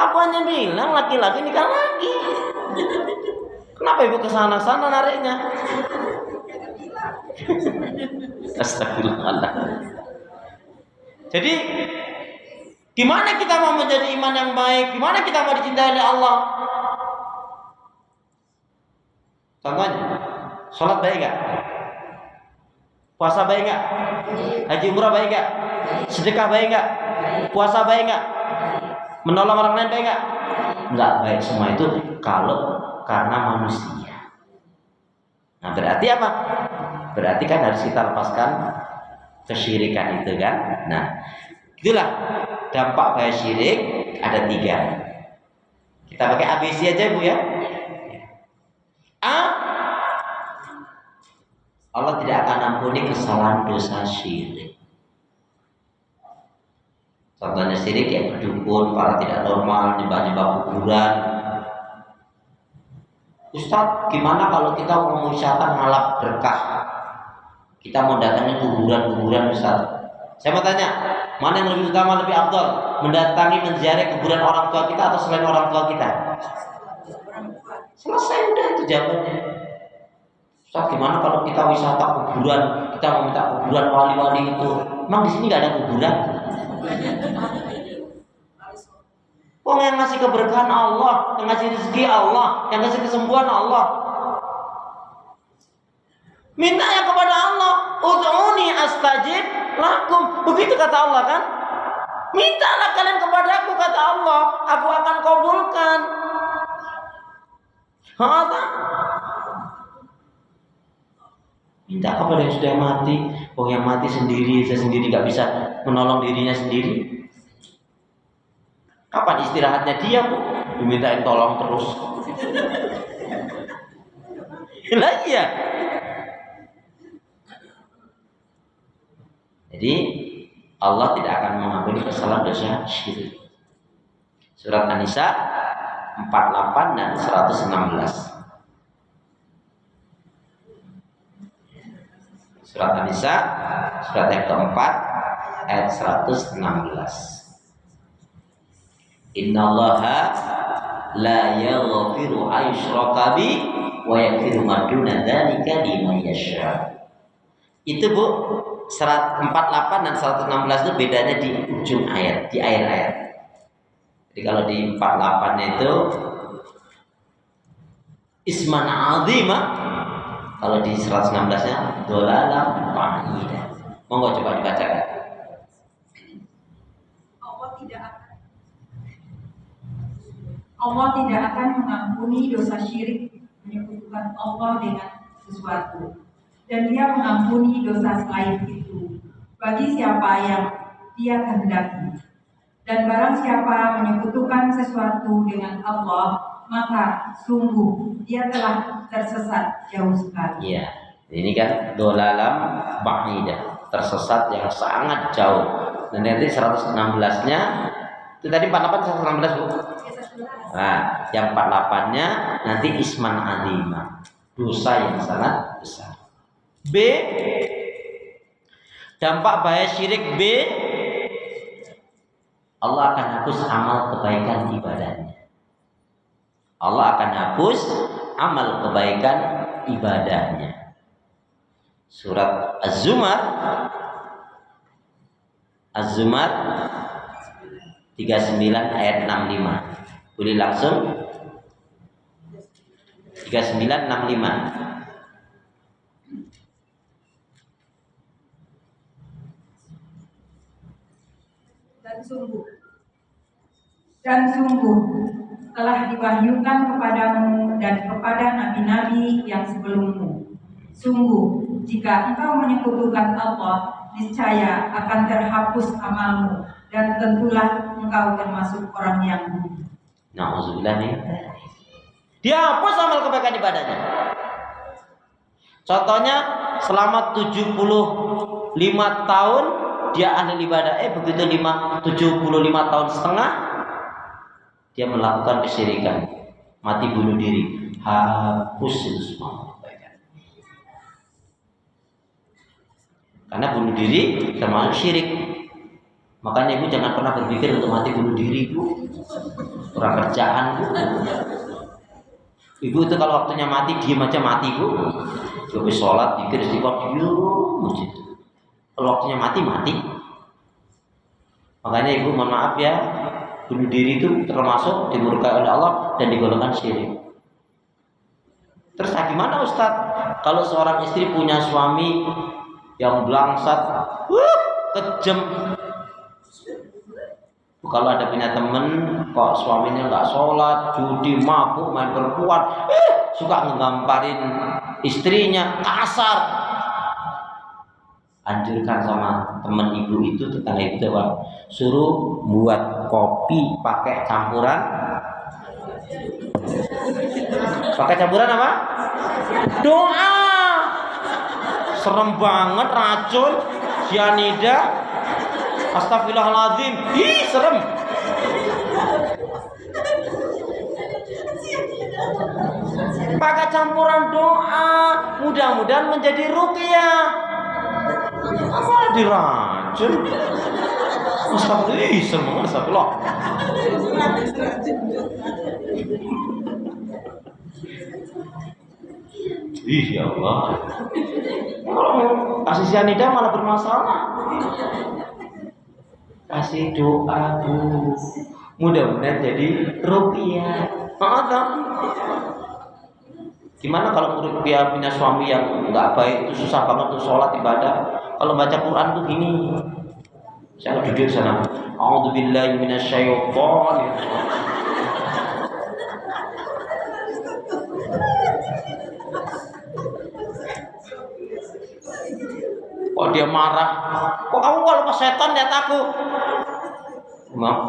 Aku hanya bilang laki-laki nikah lagi. Kenapa ibu kesana-sana nariknya? Astagfirullah. Jadi gimana kita mau menjadi iman yang baik? Gimana kita mau dicintai oleh Allah? Contohnya, sholat baik gak? Puasa baik gak? Haji umrah baik gak? Sedekah baik gak? Puasa baik gak? Menolong orang lain baik gak? Enggak baik semua itu kalau karena manusia. Nah, berarti apa? Berarti kan harus kita lepaskan kesyirikan itu kan. Nah, itulah dampak bahaya syirik ada 3. Kita pakai ABC aja Bu ya. A, Allah tidak akan ampuni kesalahan dosa syirik. Contohnya syirik yang berdukun, para tidak normal, nyembah-nyembah kuburan. Ustaz, gimana kalau kita mau wisata ngalap berkah? Kita mau datangi kuburan-kuburan Ustaz. Saya mau tanya, mana yang lebih utama, lebih afdal? Mendatangi, menziarahi kuburan orang tua kita atau selain orang tua kita? Selesai, udah itu jawabannya. Ustaz, gimana kalau kita wisata kuburan, kita mau minta kuburan wali-wali itu? Emang di sini nggak ada kuburan? Oh, yang ngasih keberkahan Allah, yang ngasih rezeki Allah, yang ngasih kesembuhan Allah. Mintanya kepada Allah. Ud'uni astajib lakum. Begitu kata Allah kan? Mintalah kalian kepadaku kata Allah, aku akan kabulkan. Minta kepada yang sudah mati. Oh, yang mati sendiri, saya sendiri nggak bisa menolong dirinya sendiri. Kapan istirahatnya dia, Bu? Dimintain tolong terus. Lagi ya. Jadi Allah tidak akan mengampuni kesalahan dosa syirik. Surat An-Nisa 48 dan 116. Surat An-Nisa surat yang keempat ayat 116. Innallaha la yaghfiru ayyushraka bi wa yaghfiru ma duna dzalika liman yasha. Itu Bu, surat 48 dan 116 itu bedanya di ujung ayat, di akhir ayat. Jadi kalau di 48 itu isman azimah, kalau di 116-nya dolalam ba'ida. Monggo coba dibacakan. Allah tidak akan mengampuni dosa syirik, menyekutukan Allah dengan sesuatu, dan Dia mengampuni dosa selain itu bagi siapa yang Dia kehendaki. Dan barang siapa menyekutukan sesuatu dengan Allah, maka sungguh dia telah tersesat jauh sekali. Iya, ini kan dolalam ba'idah, tersesat yang sangat jauh. Dan nanti 116-nya itu tadi 48 116 Bu. Nah, yang 48-nya nanti isman azimah, dosa yang sangat besar. B, dampak bahaya syirik B, Allah akan hapus amal kebaikan ibadahnya. Allah akan hapus amal kebaikan ibadahnya. Surat Az-Zumar 39 ayat 65. Boleh langsung 3965. Dan sungguh telah diwahyukan kepadamu dan kepada nabi-nabi yang sebelummu. Sungguh jika engkau menyekutukan Allah, niscaya akan terhapus amalmu dan tentulah engkau termasuk orang yang rugi. Nauzubillah nih. Dia hapus amal kebaikan ibadahnya. Contohnya selama 75 tahun dia ahli ibadah, begitu 75 tahun setengah dia melakukan kesyirikan, mati bunuh diri, hapus itu semua kebaikan. Karena bunuh diri termasuk syirik. Makanya Ibu jangan pernah berpikir untuk mati bunuh diri, Bu. Kurang kerjaan, Bu. Ibu itu kalau waktunya mati diem aja mati, Bu. Habis sholat, dikir, istighfar, diem aja. Kalau waktunya mati. Makanya Ibu mohon maaf ya, bunuh diri itu termasuk dimurkai oleh Allah dan digolongkan syirik. Terus gimana Ustaz? Kalau seorang istri punya suami yang blangsat, kejam, Kalau ada punya temen kok suaminya nggak sholat, judi, mabuk, main perempuan, suka ngegamparin istrinya kasar, anjurkan sama temen ibu itu, tetangga itu, suruh buat kopi pakai campuran apa? Doa. Serem banget, racun, cyanida. Astagfirullahaladzim. Ih, serem. Pakai campuran doa, mudah-mudahan menjadi ruqyah. Apa diracun? Astagfirullah, serem banget, astagfirullah. Ih, ya Allah. Kalau kasih cyanida malah bermasalah. Kasih doa, Bu. Mudah-mudahan jadi ruqyah. Gimana kalau ruqyah punya suami yang nggak baik, itu susah banget tuh sholat ibadah. Kalau baca Quran tuh gini. Saya duduk sana. A'udzubillahi minasyaitonir rajim. Kok dia marah? Kok kamu kalau pas setan lihat aku?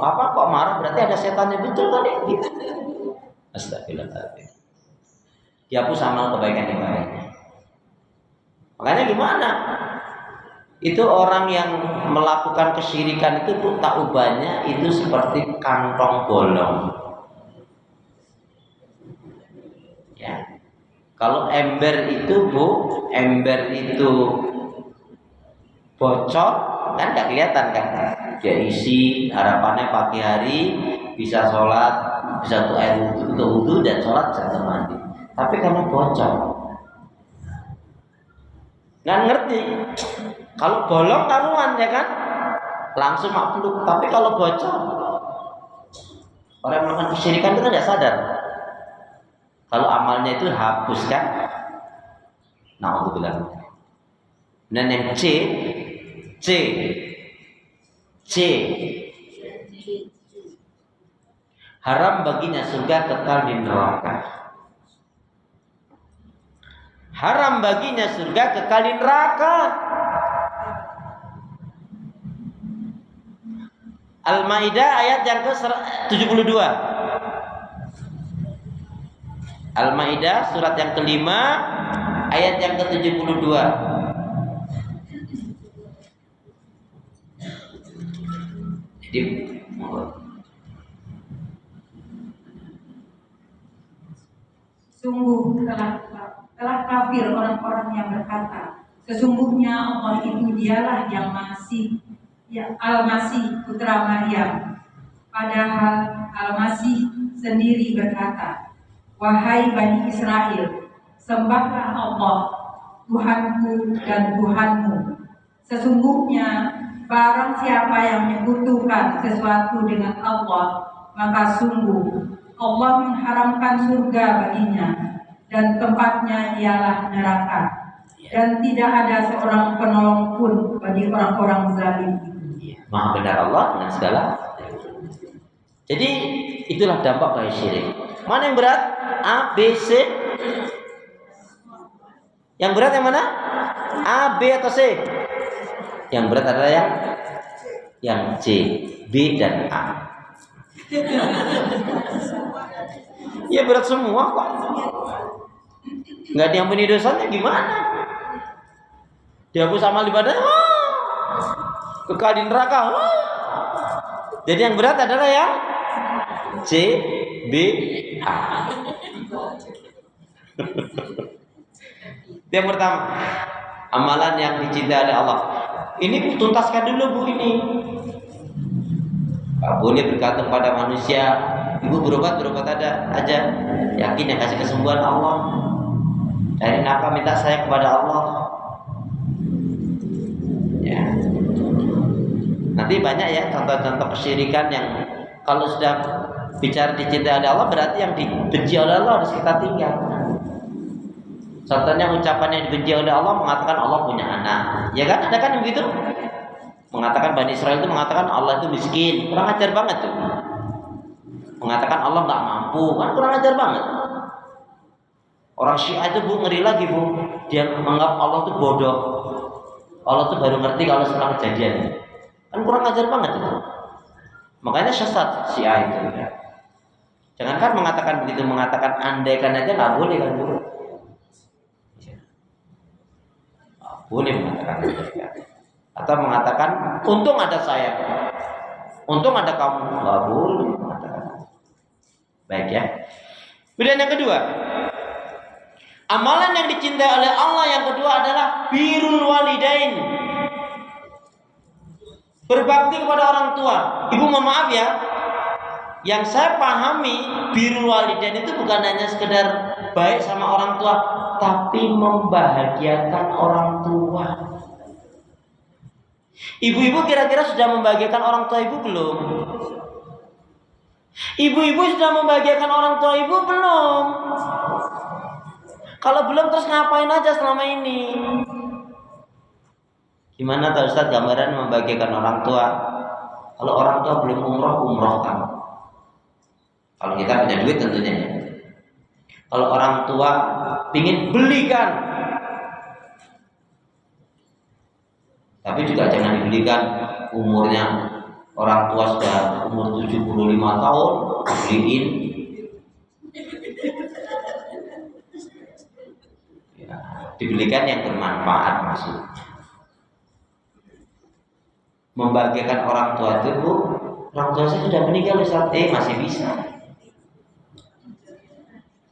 Apa kok marah? Berarti ada setannya, betul kan? Gitu. Astagfirullahaladzim. Dihapus amal kebaikan yang baiknya. Makanya gimana? Itu orang yang melakukan kesyirikan itu taubahnya itu seperti kantong bolong. Ya. Kalau ember itu, Bu, ember itu bocor kan nggak kelihatan kan, dia isi harapannya pagi hari bisa sholat, bisa tuh air wudhu dan sholat bisa mandi, tapi karena bocor nggak ngerti. Kalau bolong karuan ya kan langsung makhluk, tapi kalau bocor orang yang melakukan kesyirikan itu kan nggak sadar kalau amalnya itu hapus kan. Nah untuk bilang dan yang C haram baginya surga, kekal di neraka. Haram baginya surga, kekal di neraka. Al-Maidah ayat yang ke-72. Al-Maidah surat yang kelima ayat yang ke-72. Sungguh telah kafir orang-orang yang berkata, sesungguhnya Allah itu dialah yang Al-Masih putra Maryam. Padahal Al-Masih sendiri berkata, wahai Bani Israel, sembahlah Allah, Tuhanku dan Tuhanmu. Sesungguhnya barang siapa yang menyekutukan sesuatu dengan Allah, maka sungguh Allah mengharamkan surga baginya, dan tempatnya ialah neraka, dan tidak ada seorang penolong pun bagi orang-orang zalim. Maha benar Allah dengan segala. Jadi itulah dampak dari syirik. Mana yang berat? A, B, C. Yang berat yang mana? A, B atau C? Yang berat adalah yang C, B dan A. Ya berat semua kok. Nggak diampuni dosanya gimana? Dihapus amal ibadah, kekal di neraka. Jadi yang berat adalah yang C, B, A. Yang pertama, amalan yang dicintai oleh Allah. Ini tuntaskan dulu, Bu, ini. Gak boleh bergantung pada manusia. Ibu berobat aja. Yakin yang kasih kesembuhan Allah. Dari nafkah minta saya kepada Allah. Ya. Nanti banyak ya contoh-contoh kesyirikan yang kalau sudah bicara dicintai oleh Allah, berarti yang dibenci oleh Allah harus kita tinggalkan. Contohnya ucapan yang dibenci oleh Allah mengatakan Allah punya anak. Ya kan? Ada kan begitu? Mengatakan Bani Israel itu mengatakan Allah itu miskin, kurang ajar banget tuh. Mengatakan Allah nggak mampu, kan kurang ajar banget. Orang Syiah itu bu ngeri lagi bu, dia menganggap Allah itu bodoh. Allah itu baru ngerti kalau setelah kejadian. Kan kurang ajar banget itu. Makanya sesat Syiah itu. Jangankan mengatakan begitu, mengatakan andaikan aja nggak boleh kan bu. Boleh mengatakan andaikan. Atau mengatakan untung ada saya, untung ada kamu, nggak boleh mengatakan. Baik ya. Kemudian yang kedua, amalan yang dicintai oleh Allah yang kedua adalah birrul walidain, berbakti kepada orang tua. Ibu mohon maaf ya, yang saya pahami birrul walidain itu bukan hanya sekedar baik sama orang tua, tapi membahagiakan orang tua. Ibu-ibu kira-kira sudah membahagiakan orang tua ibu belum? Ibu-ibu sudah membahagiakan orang tua ibu belum? Kalau belum terus ngapain aja selama ini? Gimana tahu Ustaz gambaran membahagiakan orang tua? Kalau orang tua belum umroh, umrohkan. Kalau kita punya duit tentunya. Kalau orang tua pingin belikan, tapi juga jangan dibelikan umurnya orang tua sudah umur 75 tahun beliin. Ya, dibelikan yang bermanfaat maksudnya. Membahagiakan orang tua itu bu, orang tua saya sudah meninggal saat masih bisa.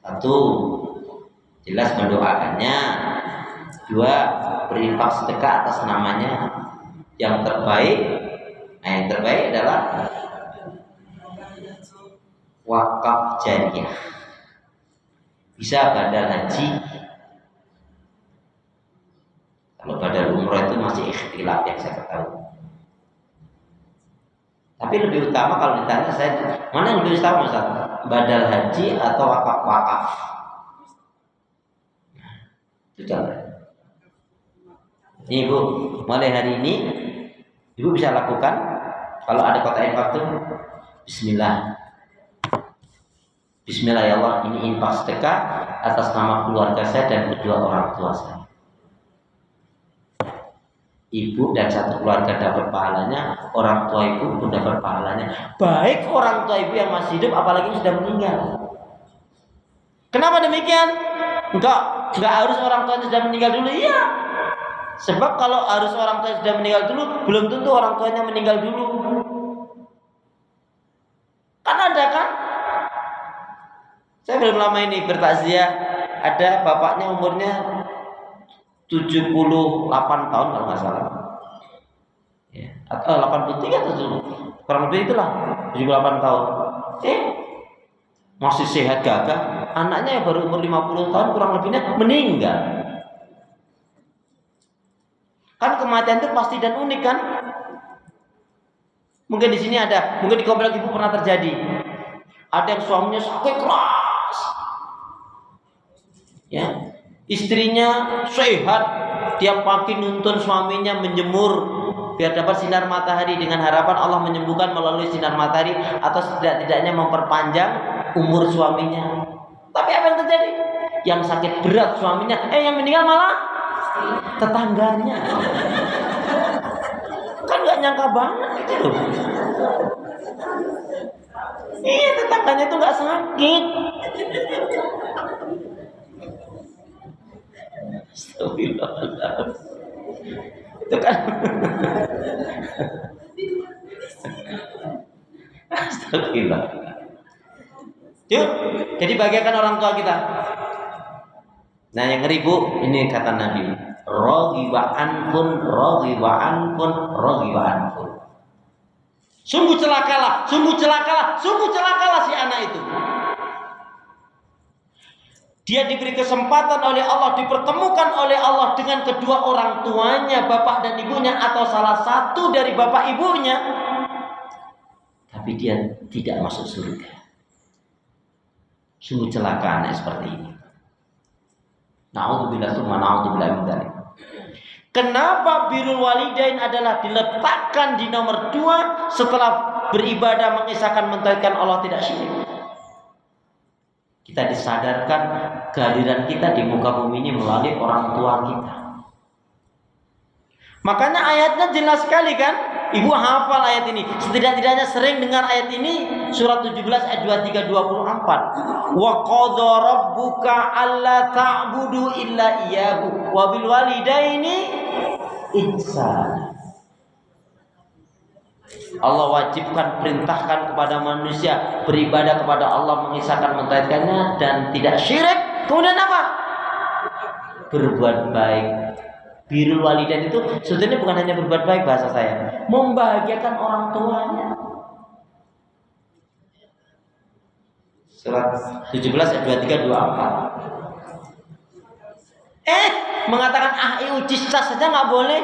Satu, jelas mendoakannya. Dua, berinfak sedekah atas namanya. Yang terbaik, yang terbaik adalah wakaf jariyah. Bisa badal haji. Kalau badal umroh itu masih ikhtilaf yang saya ketahui. Tapi lebih utama kalau ditanya saya, mana yang lebih utama Ustaz? Badal haji atau wakaf? Sudah. Ini Ibu, mulai hari ini Ibu bisa lakukan kalau ada kotak infak itu bismillah. Bismillah ya Allah, ini infak sedekah atas nama keluarga saya dan kedua orang tua saya. Ibu dan satu keluarga dapat pahalanya, orang tua ibu pun dapat pahalanya. Baik orang tua ibu yang masih hidup, apalagi yang sudah meninggal. Kenapa demikian? Enggak harus orang tua yang sudah meninggal dulu, iya. Sebab kalau harus orang tua yang sudah meninggal dulu, belum tentu orang tuanya meninggal dulu. Kan ada kan? Saya belum lama ini bertakziah, ada bapaknya umurnya 78 tahun kalau nggak salah. Ya, atau 83 atau kurang lebih itulah 78 tahun. Masih sehat gagah. Anaknya yang baru umur 50 tahun kurang lebihnya meninggal. Kan kematian itu pasti dan unik kan? Mungkin di sini ada, mungkin di komplek ibu pernah terjadi. Ada yang suaminya sakit keras, ya, istrinya sehat, tiap pagi nuntun suaminya menjemur biar dapat sinar matahari dengan harapan Allah menyembuhkan melalui sinar matahari atau setidak-tidaknya memperpanjang umur suaminya. Tapi apa yang terjadi? Yang sakit berat suaminya, yang meninggal malah tetangganya. Kan nggak nyangka banget gitu loh. Iya, tetangganya itu nggak sakit. Astagfirullahaladzim. Itu kan. Astagfirullah. Yuk, jadi bahagiakan orang tua kita. Nah yang ngeri bu, ini kata Nabi, raghiba anfun. Sungguh celakalah si anak itu. Dia diberi kesempatan oleh Allah, dipertemukan oleh Allah dengan kedua orang tuanya, bapak dan ibunya, atau salah satu dari bapak ibunya, tapi dia tidak masuk surga. Sungguh celaka anak seperti ini. Na'udzubillah tsumma na'udzubillah min dzalik. Kenapa birrul walidain adalah diletakkan di nomor 2 setelah beribadah mengisahkan mentauhidkan Allah tidak syirik? Kita disadarkan kehadiran kita di muka bumi ini melalui orang tua kita. Makanya ayatnya jelas sekali kan? Ibu hafal ayat ini. Setidak-tidaknya sering dengar ayat ini. Surat 17 ayat 23-24. Wa qadha rabbuka alla ta'budu illa iyyahu wa bil walidaini ihsana. Allah wajibkan, perintahkan kepada manusia beribadah kepada Allah, mengisahkan mentauhidkannya dan tidak syirik. Kemudian apa? Berbuat baik. Birrul walidain itu sebetulnya bukan hanya berbuat baik, bahasa saya, membahagiakan orang tuanya. Surat 17 ayat 23-24. Mengatakan cistas saja nggak boleh.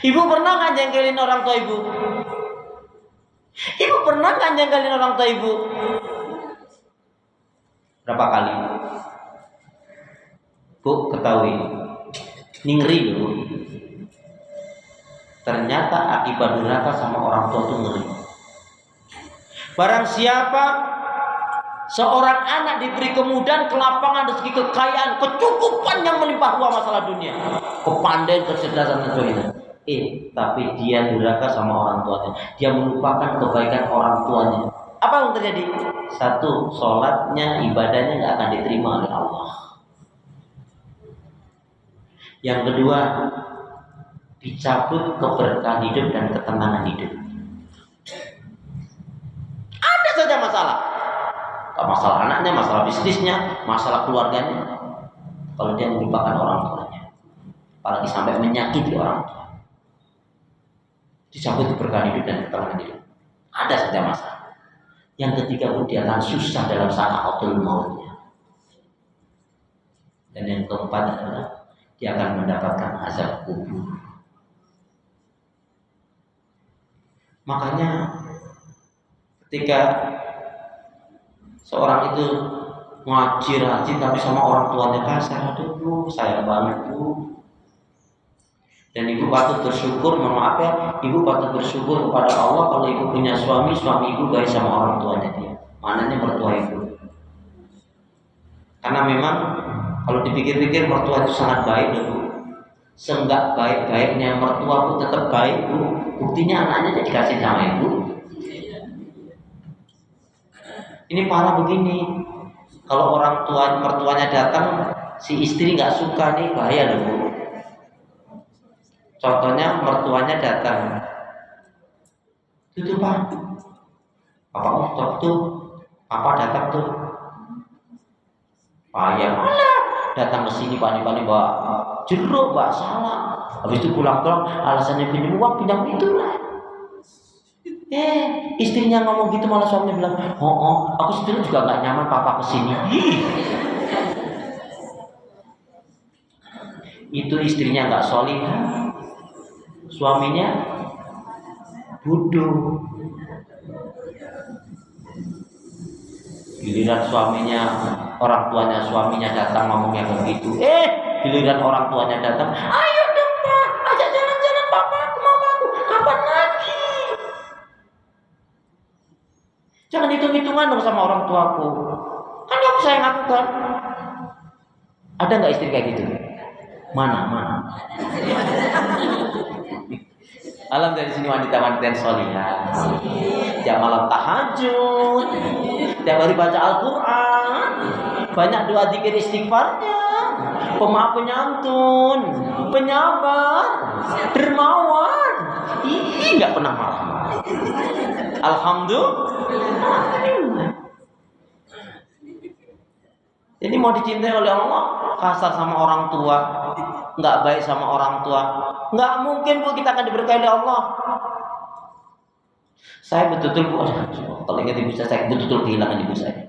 Ibu pernah nggak jengkelin orang tua ibu? Ibu pernah nggak jengkelin orang tua ibu? Berapa kali? Bu, ketahui. Ngeri dulu. Ternyata akibat durhaka sama orang tua itu ngeri. Barang siapa seorang anak diberi kemudahan, kelapangan, rezeki, kekayaan, kecukupan yang melimpah ruah masalah dunia, kepandaian, kecerdasan dan sebagainya, tapi dia durhaka sama orang tuanya, dia melupakan kebaikan orang tuanya, apa yang terjadi? Satu, sholatnya, ibadahnya nggak akan diterima oleh Allah. Yang kedua, dicabut keberkahan hidup dan ketenangan hidup. Ada saja masalah. Masalah anaknya, masalah bisnisnya, masalah keluarganya. Kalau dia melupakan orang tuanya, apalagi sampai menyakiti orang tua, dicabut keberkahan hidup dan ketenangan hidup. Ada saja masalah. Yang ketiga pun dia akan susah dalam sakaratul mautnya. Dan yang keempat adalah dia akan mendapatkan azab kubur. Makanya ketika seorang itu ngaji rajin tapi sama orang tuanya kasar, aduh bu, sayang banget bu. Dan ibu patut bersyukur, mohon maaf ya, ibu patut bersyukur kepada Allah kalau ibu punya suami ibu baik sama orang tuanya dia. Mananya mertua ibu. Karena memang kalau dipikir-pikir mertua itu sangat baik loh bu. Seenggak baik-baiknya mertua pun tetap baik bu. Buktinya anaknya dikasih sama ibu. Ini parah begini. Kalau orang tua mertuanya datang, si istri nggak suka nih, bahaya loh bu. Contohnya mertuanya datang, itu pak, papa stop tuh, papa datang tuh, payah malah datang ke sini panik-panik bawa jeruk, bawa salah, habis itu pulang-pulang alasannya pinjam uang, pinjam itulah. Istrinya ngomong gitu malah suaminya bilang, aku sebetulnya juga nggak nyaman papa kesini. Itu istrinya nggak solihah, suaminya bodoh. Giliran suaminya, orang tuanya suaminya datang ngomongnya begitu. Giliran orang tuanya datang, ayo dong pak, ajak jalan-jalan papaku, mamaku, kapan lagi? Jangan hitung-hitungan dong sama orang tuaku. Kan kamu sayang aku kan? Ada nggak istri kayak gitu? Mana? Alam dari sini wanita-wanita yang solihah. Tiap malam tahajud, tiap hari baca Al-Quran, banyak doa zikir istighfarnya, pemaaf penyantun, penyabar, dermawan. Nggak pernah marah-marah. Alhamdulillah. Jadi mau dicintai oleh Allah, kasar sama orang tua, nggak baik sama orang tua, nggak mungkin bu kita akan diberkahi oleh Allah. Saya betul-betul bu, kalau ingat ibu saya betul-betul kehilangan ibu saya.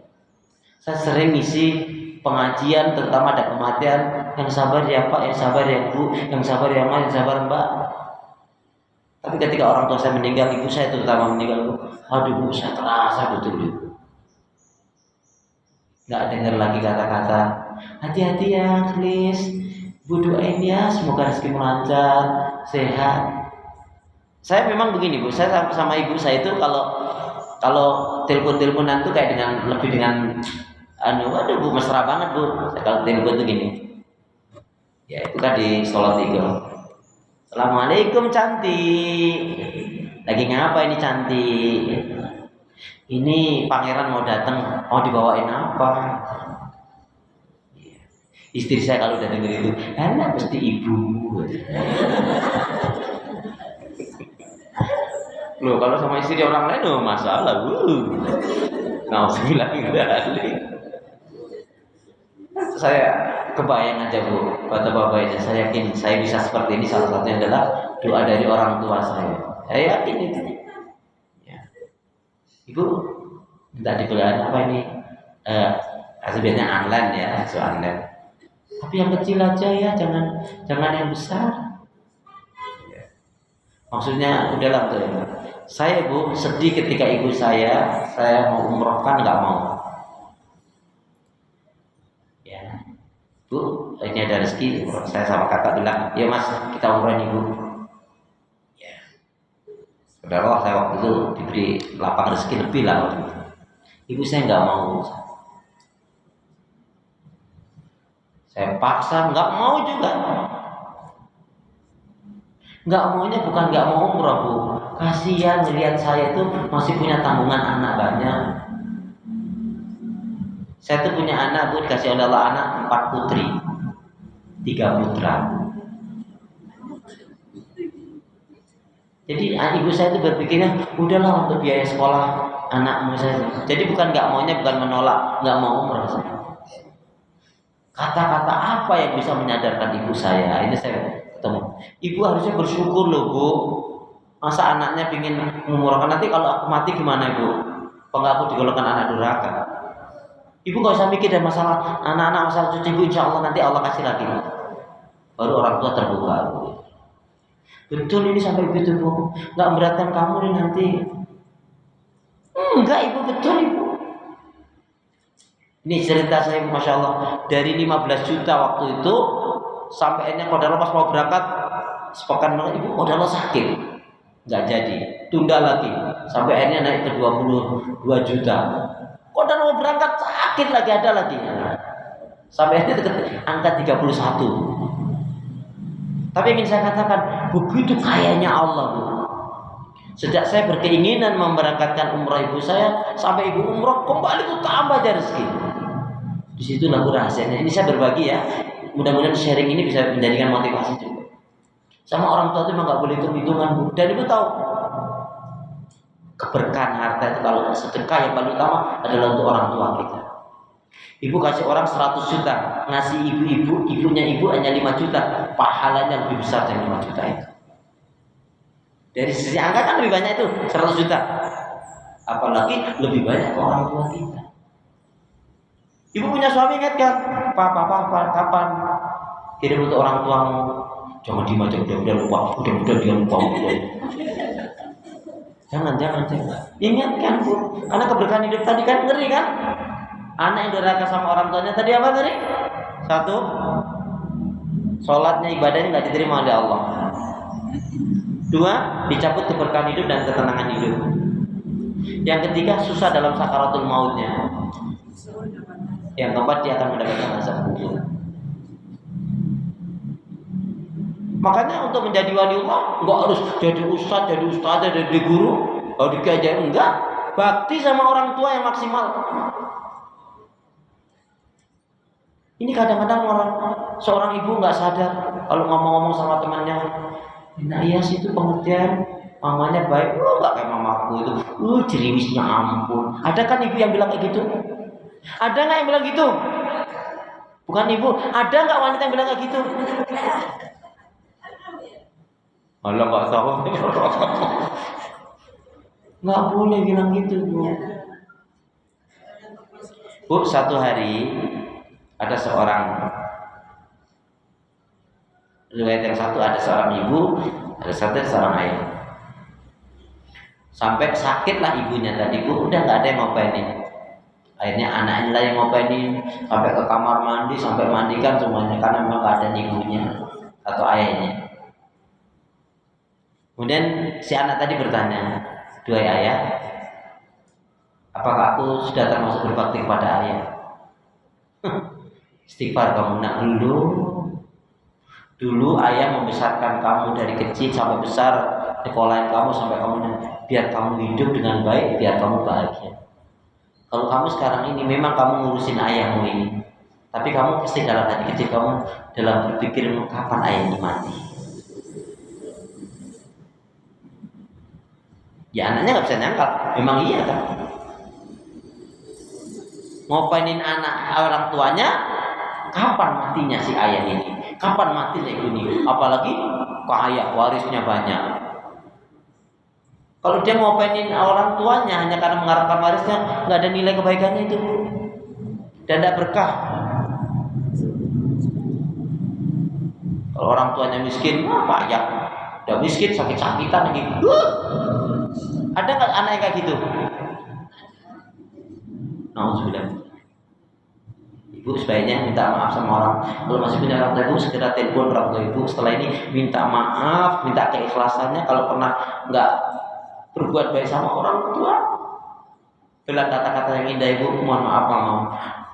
Saya sering ngisi pengajian, terutama ada kematian, yang sabar ya pak, yang sabar ya bu, yang sabar ya mas, yang sabar mbak. Tapi ketika orang tua saya meninggal, ibu saya terutama meninggal, aduh bu, saya terasa betul ibu. Nggak dengar lagi kata-kata hati-hati ya Klis, Bu doain ya semoga rezeki lancar, sehat. Saya memang begini Bu, saya sama ibu saya itu kalau telepon-teleponan tuh kayak lebih dengan waduh Bu, mesra banget Bu. Kalau telepon tuh gini. Ya itu kan di sholat tiga. Assalamualaikum cantik. Lagi ngapa ini cantik? Ini pangeran mau datang, mau dibawain apa? Istri saya kalau udah denger itu, enak pasti ibu. Loh kalau sama istri orang lain loh masalah. Nggak usah bilang balik. Saya kebayang aja Bu, bapak-bapak ini, saya yakin saya bisa seperti ini salah satunya adalah doa dari orang tua saya. Saya yakin itu. Ya. Ibu minta dibelikan apa ini? Sebenarnya online ya, online. Tapi yang kecil aja ya, jangan yang besar. Maksudnya udahlah tuh. Saya Bu sedih ketika ibu saya mau umrohkan nggak mau. Ya, Bu, ini ada rezeki. Saya sama kakak bilang, ya Mas kita umrohin ibu. Ya, saudara saya waktu itu diberi lapang rezeki lebih lah waktu itu. Ibu saya nggak mau. Saya paksa, nggak mau juga. Nggak maunya bukan nggak mau umroh Bu. Kasihan melihat saya itu masih punya tanggungan anak banyak. Saya tuh punya anak Bu, dikasih oleh Allah anak 4 putri, 3 putra. Jadi ibu saya itu berpikirnya, udahlah untuk biaya sekolah anakmu saya. Jadi bukan nggak maunya, bukan menolak, nggak mau umroh. Kata-kata apa yang bisa menyadarkan ibu saya? Ini saya ketemu. Ibu harusnya bersyukur loh Bu. Masa anaknya ingin mengumrohkan, nanti kalau aku mati gimana Ibu? Kok nggak aku digolongkan anak durhaka? Ibu nggak usah mikir dan masalah anak-anak, masalah cucu ibu, insya Allah nanti Allah kasih lagi. Baru orang tua terbuka. Betul ini sampai begitu Bu. Nggak memberatkan kamu nih nanti. Enggak Ibu, betul Ibu. Ini cerita saya Masya Allah, dari 15 juta waktu itu sampai akhirnya kodaro pas mau berangkat sepekan ibu kodaro sakit, nggak jadi, tunda lagi sampai akhirnya naik ke 22 juta. Kodaro mau berangkat sakit lagi, ada lagi sampai akhirnya ke angka 31. Tapi ingin saya katakan, begitu kayanya Allah Bu. Sejak saya berkeinginan memberangkatkan umrah ibu saya, sampai ibu umrah kembali itu tambah aja rezeki. Di situ lagu rahasianya. Ini saya berbagi ya. Mudah-mudahan sharing ini bisa menjadikan motivasi juga. Sama orang tua itu memang nggak boleh hitung-hitungan Bu. Dan ibu tahu keberkahan harta itu kalau sedekah yang paling utama adalah untuk orang tua kita. Ibu kasih orang 100 juta, ngasih ibunya ibu hanya 5 juta, pahalanya lebih besar dari 5 juta itu. Dari sisi angka kan lebih banyak itu 100 juta. Apalagi lebih banyak orang tua kita. Ibu punya suami ingat kan? Papa, kapan kirim untuk orang tuamu? Jangan dimanja, udah lupa, udah dia lupa. Jangan. Ingat kan Bu? Karena keberkahan hidup tadi kan ngeri kan? Anak yang durhaka sama orang tuanya tadi apa ngeri? 1, sholatnya ibadahnya nggak diterima oleh Allah. 2, dicabut keberkahan hidup dan ketenangan hidup. Yang ketiga, susah dalam sakaratul mautnya. Yang keempat, dia akan mendapatkan azab kubur. Makanya untuk menjadi waliullah enggak harus jadi ustaz, jadi guru, kalau diajarin enggak. Bakti sama orang tua yang maksimal. Ini kadang-kadang seorang ibu nggak sadar kalau ngomong-ngomong sama temannya, nah iya sih itu pengertian, mamanya baik, nggak kayak mamaku itu, jeriwisnya ampun. Ada kan ibu yang bilang kayak gitu? Ada nggak yang bilang gitu? Bukan ibu, ada nggak wanita yang bilang kayak gitu? Allah nggak tahu. Nggak boleh bilang gitu Bu. Bu, satu hari ada riwayat yang satu ada seorang ibu, ada seorang ayah. Sampai sakitlah ibunya tadi Bu, udah nggak ada yang ngobatin. Akhirnya anaknya lah yang ngopenin sampai ke kamar mandi, sampai mandikan semuanya karena memang gak ada ibunya atau ayahnya. Kemudian si anak tadi bertanya, "Duhai ayah, apakah aku sudah termasuk berbakti kepada ayah?" Istighfar kamu nak, dulu ayah membesarkan kamu dari kecil sampai besar, nyekolahin kamu sampai kamu biar kamu hidup dengan baik, biar kamu bahagia. Kalau kamu sekarang ini memang kamu ngurusin ayahmu ini, tapi kamu pasti dalam hati kecil kamu dalam berpikir kapan ayah ini mati. Ya anaknya nggak bisa nyangkal, memang iya kan? Ngopainin anak orang tuanya, kapan matinya si ayah ini? Kapan matinya ini? Apalagi kaya, warisnya banyak. Kalau dia ngopainin orang tuanya hanya karena mengharapkan warisnya, nggak ada nilai kebaikannya itu, dan tidak berkah. Kalau orang tuanya miskin, payah. Udah miskin sakit-sakitan lagi. Ada nggak anak yang kayak gitu? Nauzubillah. Ibu sebaiknya minta maaf sama orang. Kalau masih punya orang tua ibu, segera telepon orang tua ibu. Setelah ini minta maaf, minta keikhlasannya. Kalau pernah nggak berbuat baik sama orang tua, bilang kata-kata yang indah, ibu mohon maaf mama,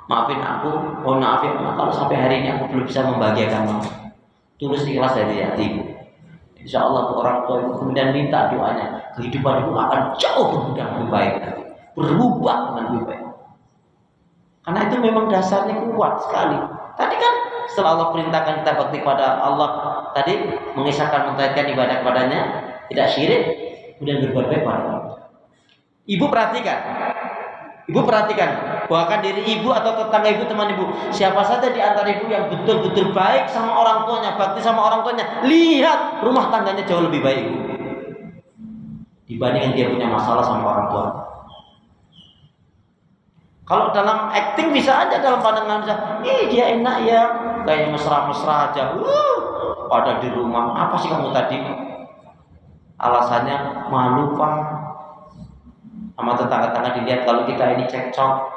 maafin aku, mohon maaf ya mama, kalau sampai hari ini aku belum bisa membahagiakan mama. Tulus ikhlas dari hati ibu. Insya Allah orang tua ibu kemudian minta doanya, kehidupan ibu akan jauh berubah lebih baik, berubah dengan lebih baik. Karena itu memang dasarnya kuat sekali. Tadi kan setelah Allah perintahkan kita bakti pada Allah, tadi mengisahkan mentauhidkan ibadah kepadanya, tidak syirik, kemudian berbuat baik pada Allah. Ibu perhatikan, bahkan diri ibu atau tetangga ibu, teman ibu, siapa saja di antara ibu yang betul-betul baik sama orang tuanya, bakti sama orang tuanya, lihat rumah tangganya jauh lebih baik dibandingkan dia punya masalah sama orang tua. Kalau dalam acting bisa aja, dalam pandangan bisa, dia enak ya, kayak mesra-mesra aja. Pada di rumah, apa sih kamu tadi? Alasannya malu pak, sama tetangga-tetangga dilihat kalau kita ini cekcok.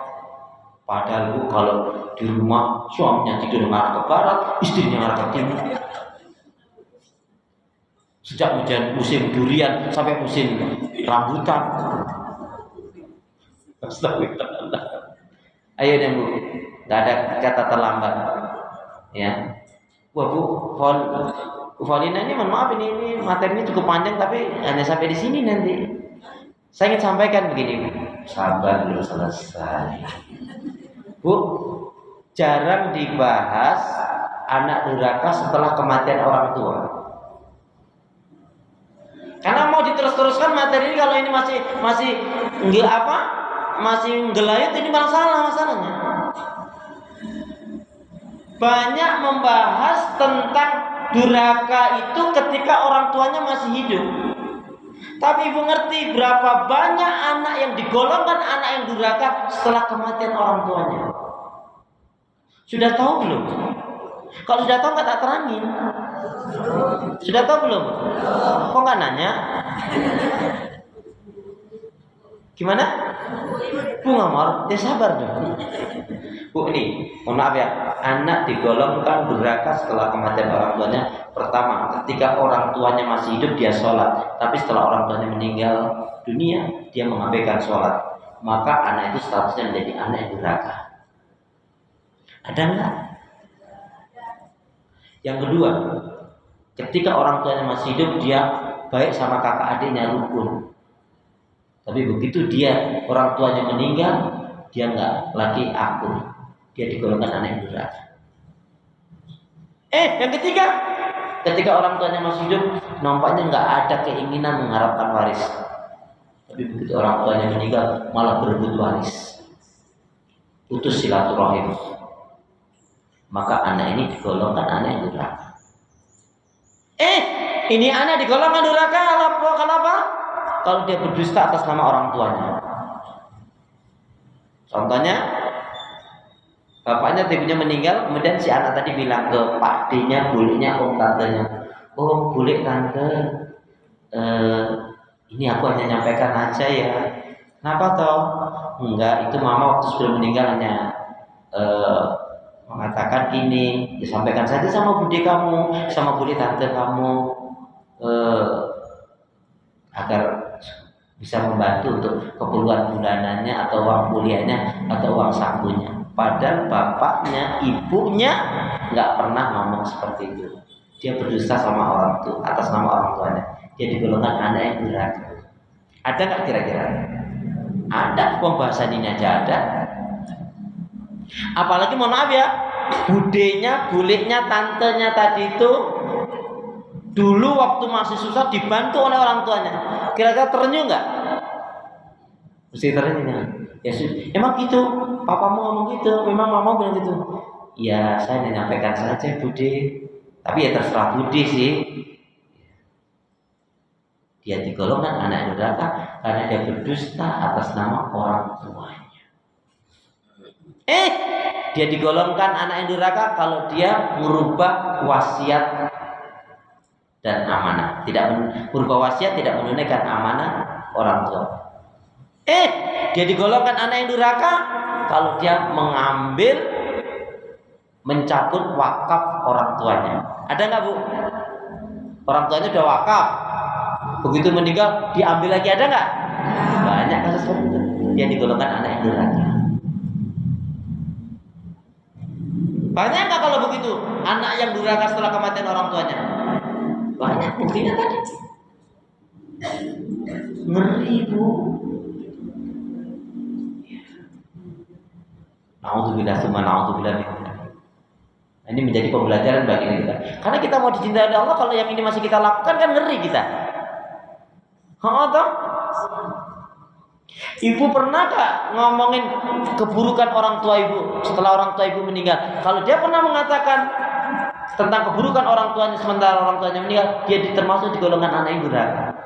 Padahal bu, kalau di rumah suaminya tidur mengarah ke barat, istrinya mengarah ke timur. Sejak musim durian sampai musim rambutan. Astagfirullah. Ayo deh bu, nggak ada kata terlambat, ya. Wah bu, Valina ini mohon maaf ini materinya cukup panjang tapi hanya sampai di sini nanti. Saya ingin sampaikan begini, sabar belum selesai. Bu, jarang dibahas anak durhaka setelah kematian orang tua. Karena mau diterus-teruskan materi ini, kalau ini masih ngelayut, ini malah salah masalahnya. Banyak membahas tentang durhaka itu ketika orang tuanya masih hidup. Tapi ibu ngerti berapa banyak anak yang digolongkan anak yang durhaka setelah kematian orang tuanya? Sudah tahu belum? Kalau sudah tahu nggak tak terangin. Sudah tahu belum? Kok nggak nanya? Gimana? Bu Ngamor, ya sabar dong. Bu ini, mohon maaf ya, anak digolongkan durhaka setelah kematian orang tuanya. Pertama, ketika orang tuanya masih hidup dia sholat, tapi setelah orang tuanya meninggal dunia dia mengabaikan sholat, maka anak itu statusnya menjadi anak yang durhaka. Ada enggak? Yang kedua, ketika orang tuanya masih hidup dia baik sama kakak adiknya, rukun. Tapi begitu dia orang tuanya meninggal, dia enggak lagi akur, dia digolongkan anak yang durhaka. Yang ketiga, ketika orang tuanya masih hidup, nampaknya enggak ada keinginan mengharapkan waris. Tapi begitu orang tuanya meninggal, malah berebut waris, putus silaturahim. Maka anak ini digolongkan anak yang durhaka. Ini anak digolongkan durhaka kenapa? Kalau dia berdusta atas nama orang tuanya. Contohnya, bapaknya ibunya meninggal, kemudian si anak tadi bilang ke pak D-nya, buliknya, om tantenya, oh bulik tante, ini aku hanya nyampaikan aja ya, Kenapa toh? Enggak, itu mama waktu sebelum meninggal hanya mengatakan gini, disampaikan saja sama bude kamu, sama bude tante kamu, agar bisa membantu untuk keperluan bulanannya atau uang kuliahnya atau uang sakunya. Padahal bapaknya, ibunya nggak pernah ngomong seperti itu. Dia berdusta sama orang tua, atas nama orang tuanya. Dia digolongkan anak yang durhaka. Ada nggak kira-kira? Ada, pembahasan ini aja ada. Apalagi mohon maaf ya, budenya, bulenya, tantenya tadi itu dulu waktu masih susah dibantu oleh orang tuanya. Kira-kira terenyuh nggak? Mesti terenyuh. Ya emang gitu, papamu ngomong gitu, memang mama bilang gitu. Ya saya menyampaikan saja bude, tapi ya terserah bude sih. Dia digolongkan anak durhaka karena dia berdusta atas nama orang tuanya. Dia digolongkan anak yang durhaka kalau dia merubah wasiat dan amanah. Tidak merubah wasiat, tidak menunaikan amanah orang tua. Dia digolongkan anak yang durhaka kalau dia mengambil, mencabut wakaf orang tuanya. Ada nggak bu? Orang tuanya udah wakaf, begitu meninggal diambil lagi, ada nggak? Banyak kasus seperti itu. Dia digolongkan anak yang durhaka. Banyak nggak kalau begitu anak yang durhaka setelah kematian orang tuanya? Banyak, buktinya tadi. Ngeri bu. Na'udzubillah summa na'udzubillah min. Ini menjadi pembelajaran bagi kita. Karena kita mau dicintai oleh Allah, kalau yang ini masih kita lakukan kan ngeri kita. Ibu pernah gak ngomongin keburukan orang tua ibu setelah orang tua ibu meninggal? Kalau dia pernah mengatakan tentang keburukan orang tuanya sementara orang tuanya meninggal, dia termasuk di golongan anak yang durhaka.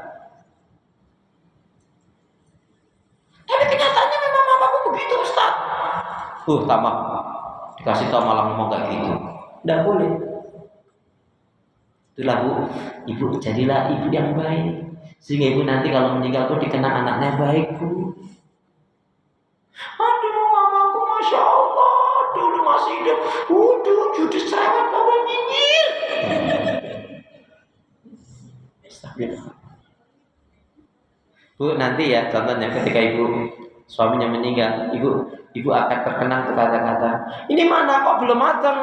Tapi kenyataannya memang mamaku begitu Ustaz. Tamak. Dikasih tahu malah ngomong kayak gitu. Tidak boleh. Itulah bu, ibu jadilah ibu yang baik. Sehingga ibu nanti kalau meninggal pun dikenang anaknya baik bu. Aduh mamaku Masya Allah, dulu masih hidup. Judes cerewet bawel nyinyir. Bu nanti ya contohnya ketika ibu suaminya meninggal, ibu akan terkenang tuh kata-kata, ini mana kok belum matang,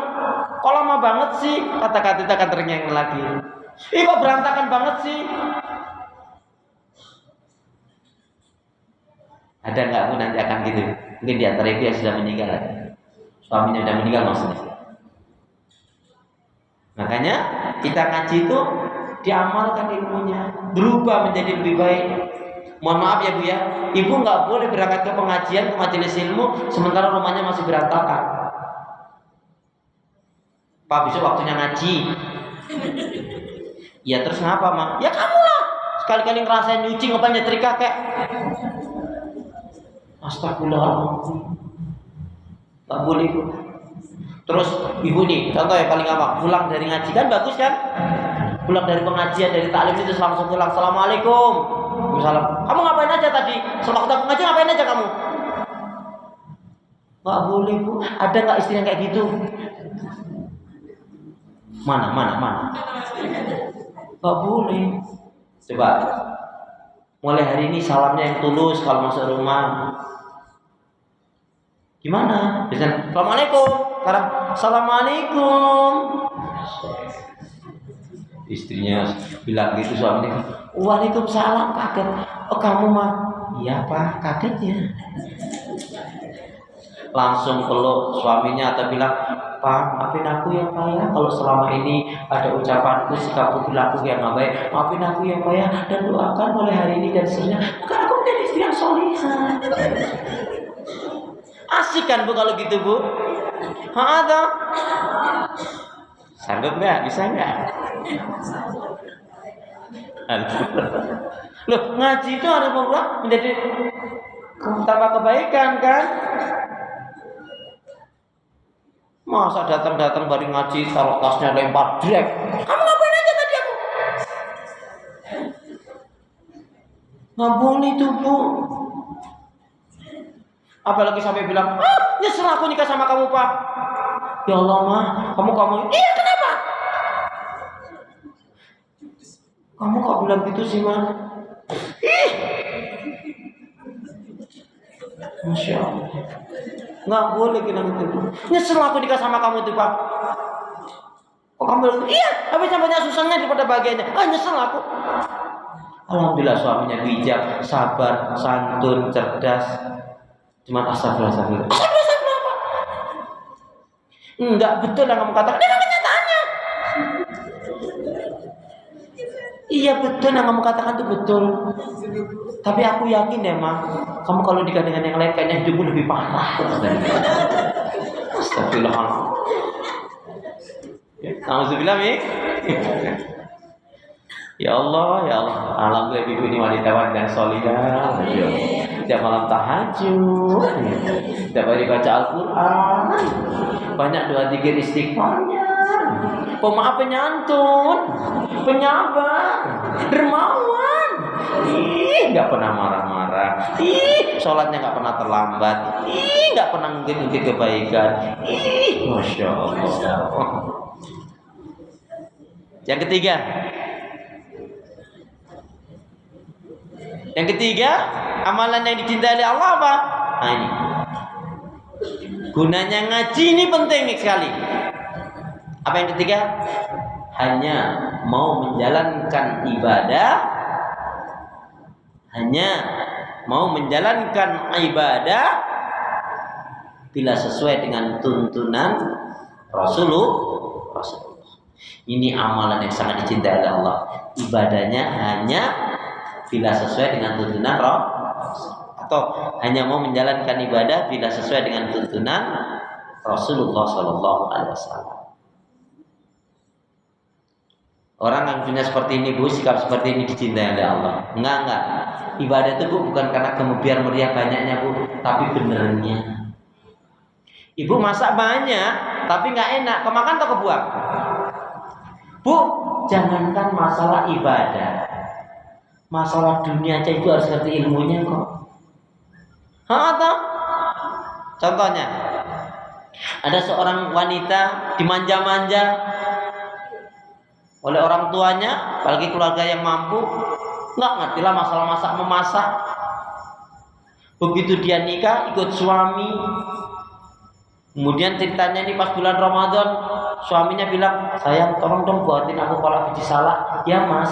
kok lama banget sih, kata-kata itu akan terngiang lagi. Kok berantakan banget sih. Ada nggak bu nanti akan gitu? Mungkin di antara ibu yang sudah meninggal, suaminya sudah meninggal maksudnya. Makanya kita ngaji itu diamalkan ilmunya, berubah menjadi lebih baik. Mohon maaf ya bu ya, ibu nggak boleh berangkat ke pengajian, ke majelis ilmu sementara rumahnya masih berantakan. Pak besok waktunya ngaji. Ya terus ngapa mak? Ya kamu lah, sekali-kali ngerasain nyuci ngapain nyetrika kek. Astagfirullahaladzim, nggak boleh bu. Terus ibu nih, contoh ya paling gampang, pulang dari ngaji kan bagus kan? Pulang dari pengajian, dari taklim itu langsung pulang, assalamualaikum. Misalnya, kamu ngapain aja tadi? Selama kita pengajian ngapain aja kamu? Nggak boleh bu. Ada nggak istri yang kayak gitu? Mana? Nggak boleh. Coba. Mulai hari ini salamnya yang tulus kalau masuk rumah. Gimana? Biasanya, assalamualaikum. Sekarang, assalamualaikum. Istrinya bilang gitu, suaminya, waalaikumsalam, kaget. Oh kamu mah? Iya pak, kagetnya. Langsung peluk suaminya atau bilang, Pak maafin aku ya pak ya, kalau selama ini ada ucapanku, sikapku, perilaku yang nggak baik, maafin aku ya pak ya, dan doakan mulai hari ini dan seterusnya, maka aku menjadi istri yang solihah. Asik kan bu kalau gitu bu? Ada? Sanggup nggak? Bisa nggak? Loh ngaji itu harus membuat menjadi tambah kebaikan kan? Masa datang baru ngaji taruh tasnya lempar drag. Kamu ngapain aja tadi aku? Nggak boleh tuh bu. Apalagi sampai bilang, nyesel aku nikah sama kamu, Pak. Ya Allah, mah, kamu. Iya, kenapa? Kamu kok bilang gitu sih, mah? Ih, Masya Allah. Nggak boleh bilang gitu. Nyesel aku nikah sama kamu tuh, Pak. Kok kamu bilang, iya, tapi banyak susahnya daripada bahagianya. Nyesel aku. Alhamdulillah suaminya bijak, sabar, santun, cerdas. Cuma astagfirullah. Enggak betul yang kamu katakan. Ini kenyataannya. Iya betul yang kamu katakan itu betul. Tapi aku yakin ya, Mak, kamu kalau nikah dengan yang lain kayaknya hidupmu lebih parah. Astagfirullah. Alhamdulillah, Mi. Ya Allah, alhamdulillah ibu ini wanita dan solihah. Tiap malam tahajud, tiap hari baca Al-Quran, banyak doa zikir istighfarnya, pemaaf, penyantun, penyabar, dermawan. Nggak pernah marah-marah. Sholatnya nggak pernah terlambat. Nggak pernah ngungkit kebaikan. Masya Allah. Yang ketiga, amalan yang dicintai oleh Allah apa? Nah ini. Gunanya ngaji ini penting sekali. Apa yang ketiga? Hanya mau menjalankan ibadah. Bila sesuai dengan tuntunan Rasulullah. Ini amalan yang sangat dicintai oleh Allah. Ibadahnya hanya bila sesuai dengan tuntunan atau hanya mau menjalankan ibadah bila sesuai dengan tuntunan Rasulullah Sallallahu Alaihi Wasallam. Orang yang punya seperti ini, Bu, sikap seperti ini dicintai oleh Allah. Enggak. Ibadah itu, Bu, bukan karena kemubiar meriah banyaknya, Bu, tapi benernya. Ibu masak banyak, tapi nggak enak, kemakan atau kebuang? Bu, jangankan masalah ibadah, masalah dunia aja ibu harus ngerti ilmunya kok. Atau contohnya, ada seorang wanita dimanja-manja oleh orang tuanya, apalagi keluarga yang mampu, nggak ngertilah masalah memasak. Begitu dia nikah ikut suami. Kemudian ceritanya ini pas bulan Ramadan, suaminya bilang, sayang tolong dong buatin aku kolak biji salak. Ya Mas.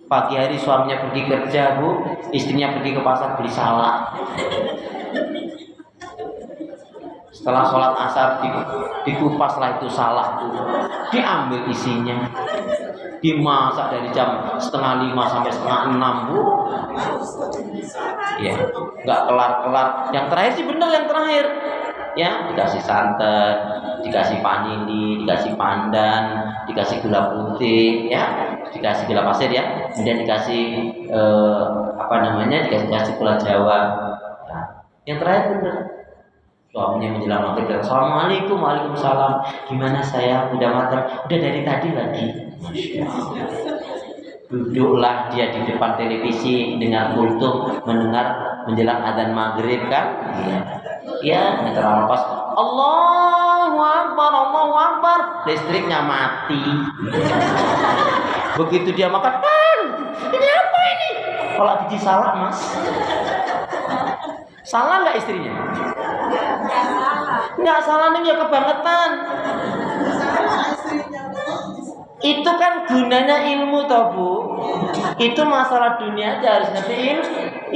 Pagi hari suaminya pergi kerja, Bu, istrinya pergi ke pasar beli salak. Setelah sholat asar dikupaslah itu salak itu, diambil isinya, dimasak dari jam 4:30 sampai 5:30, Bu. Ya, nggak kelar. Yang terakhir sih bener, yang terakhir ya dikasih santan, dikasih vanili, dikasih pandan, dikasih gula putih, ya, dikasih gula pasir, ya, kemudian dikasih dikasih gula Jawa. Nah, yang terakhir bener. Suaminya menjelang maghrib, assalamualaikum, waalaikumsalam. Gimana sayang, udah matang? Udah dari tadi lagi. Masya Allah. Duduklah dia di depan televisi dengan kultum mendengar menjelang adzan maghrib kan? Ya, terlepas Allahu Akbar, listriknya mati. Begitu dia makan, ini apa ini? Kolak biji salak, Mas. Salah nggak istrinya? Nggak salah nih, ya kebangetan. Itu kan gunanya ilmu toh, Bu. Itu masalah dunia aja harus ngerti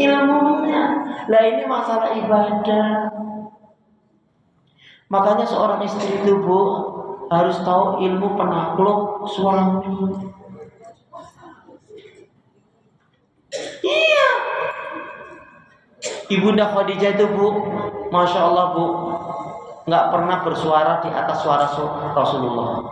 ilmunya. Lah ini masalah ibadah. Makanya seorang istri itu, Bu, harus tahu ilmu penakluk suami. Iya. Ibunda Khadijah itu, Bu, Masya Allah, Bu, nggak pernah bersuara di atas suara Rasulullah.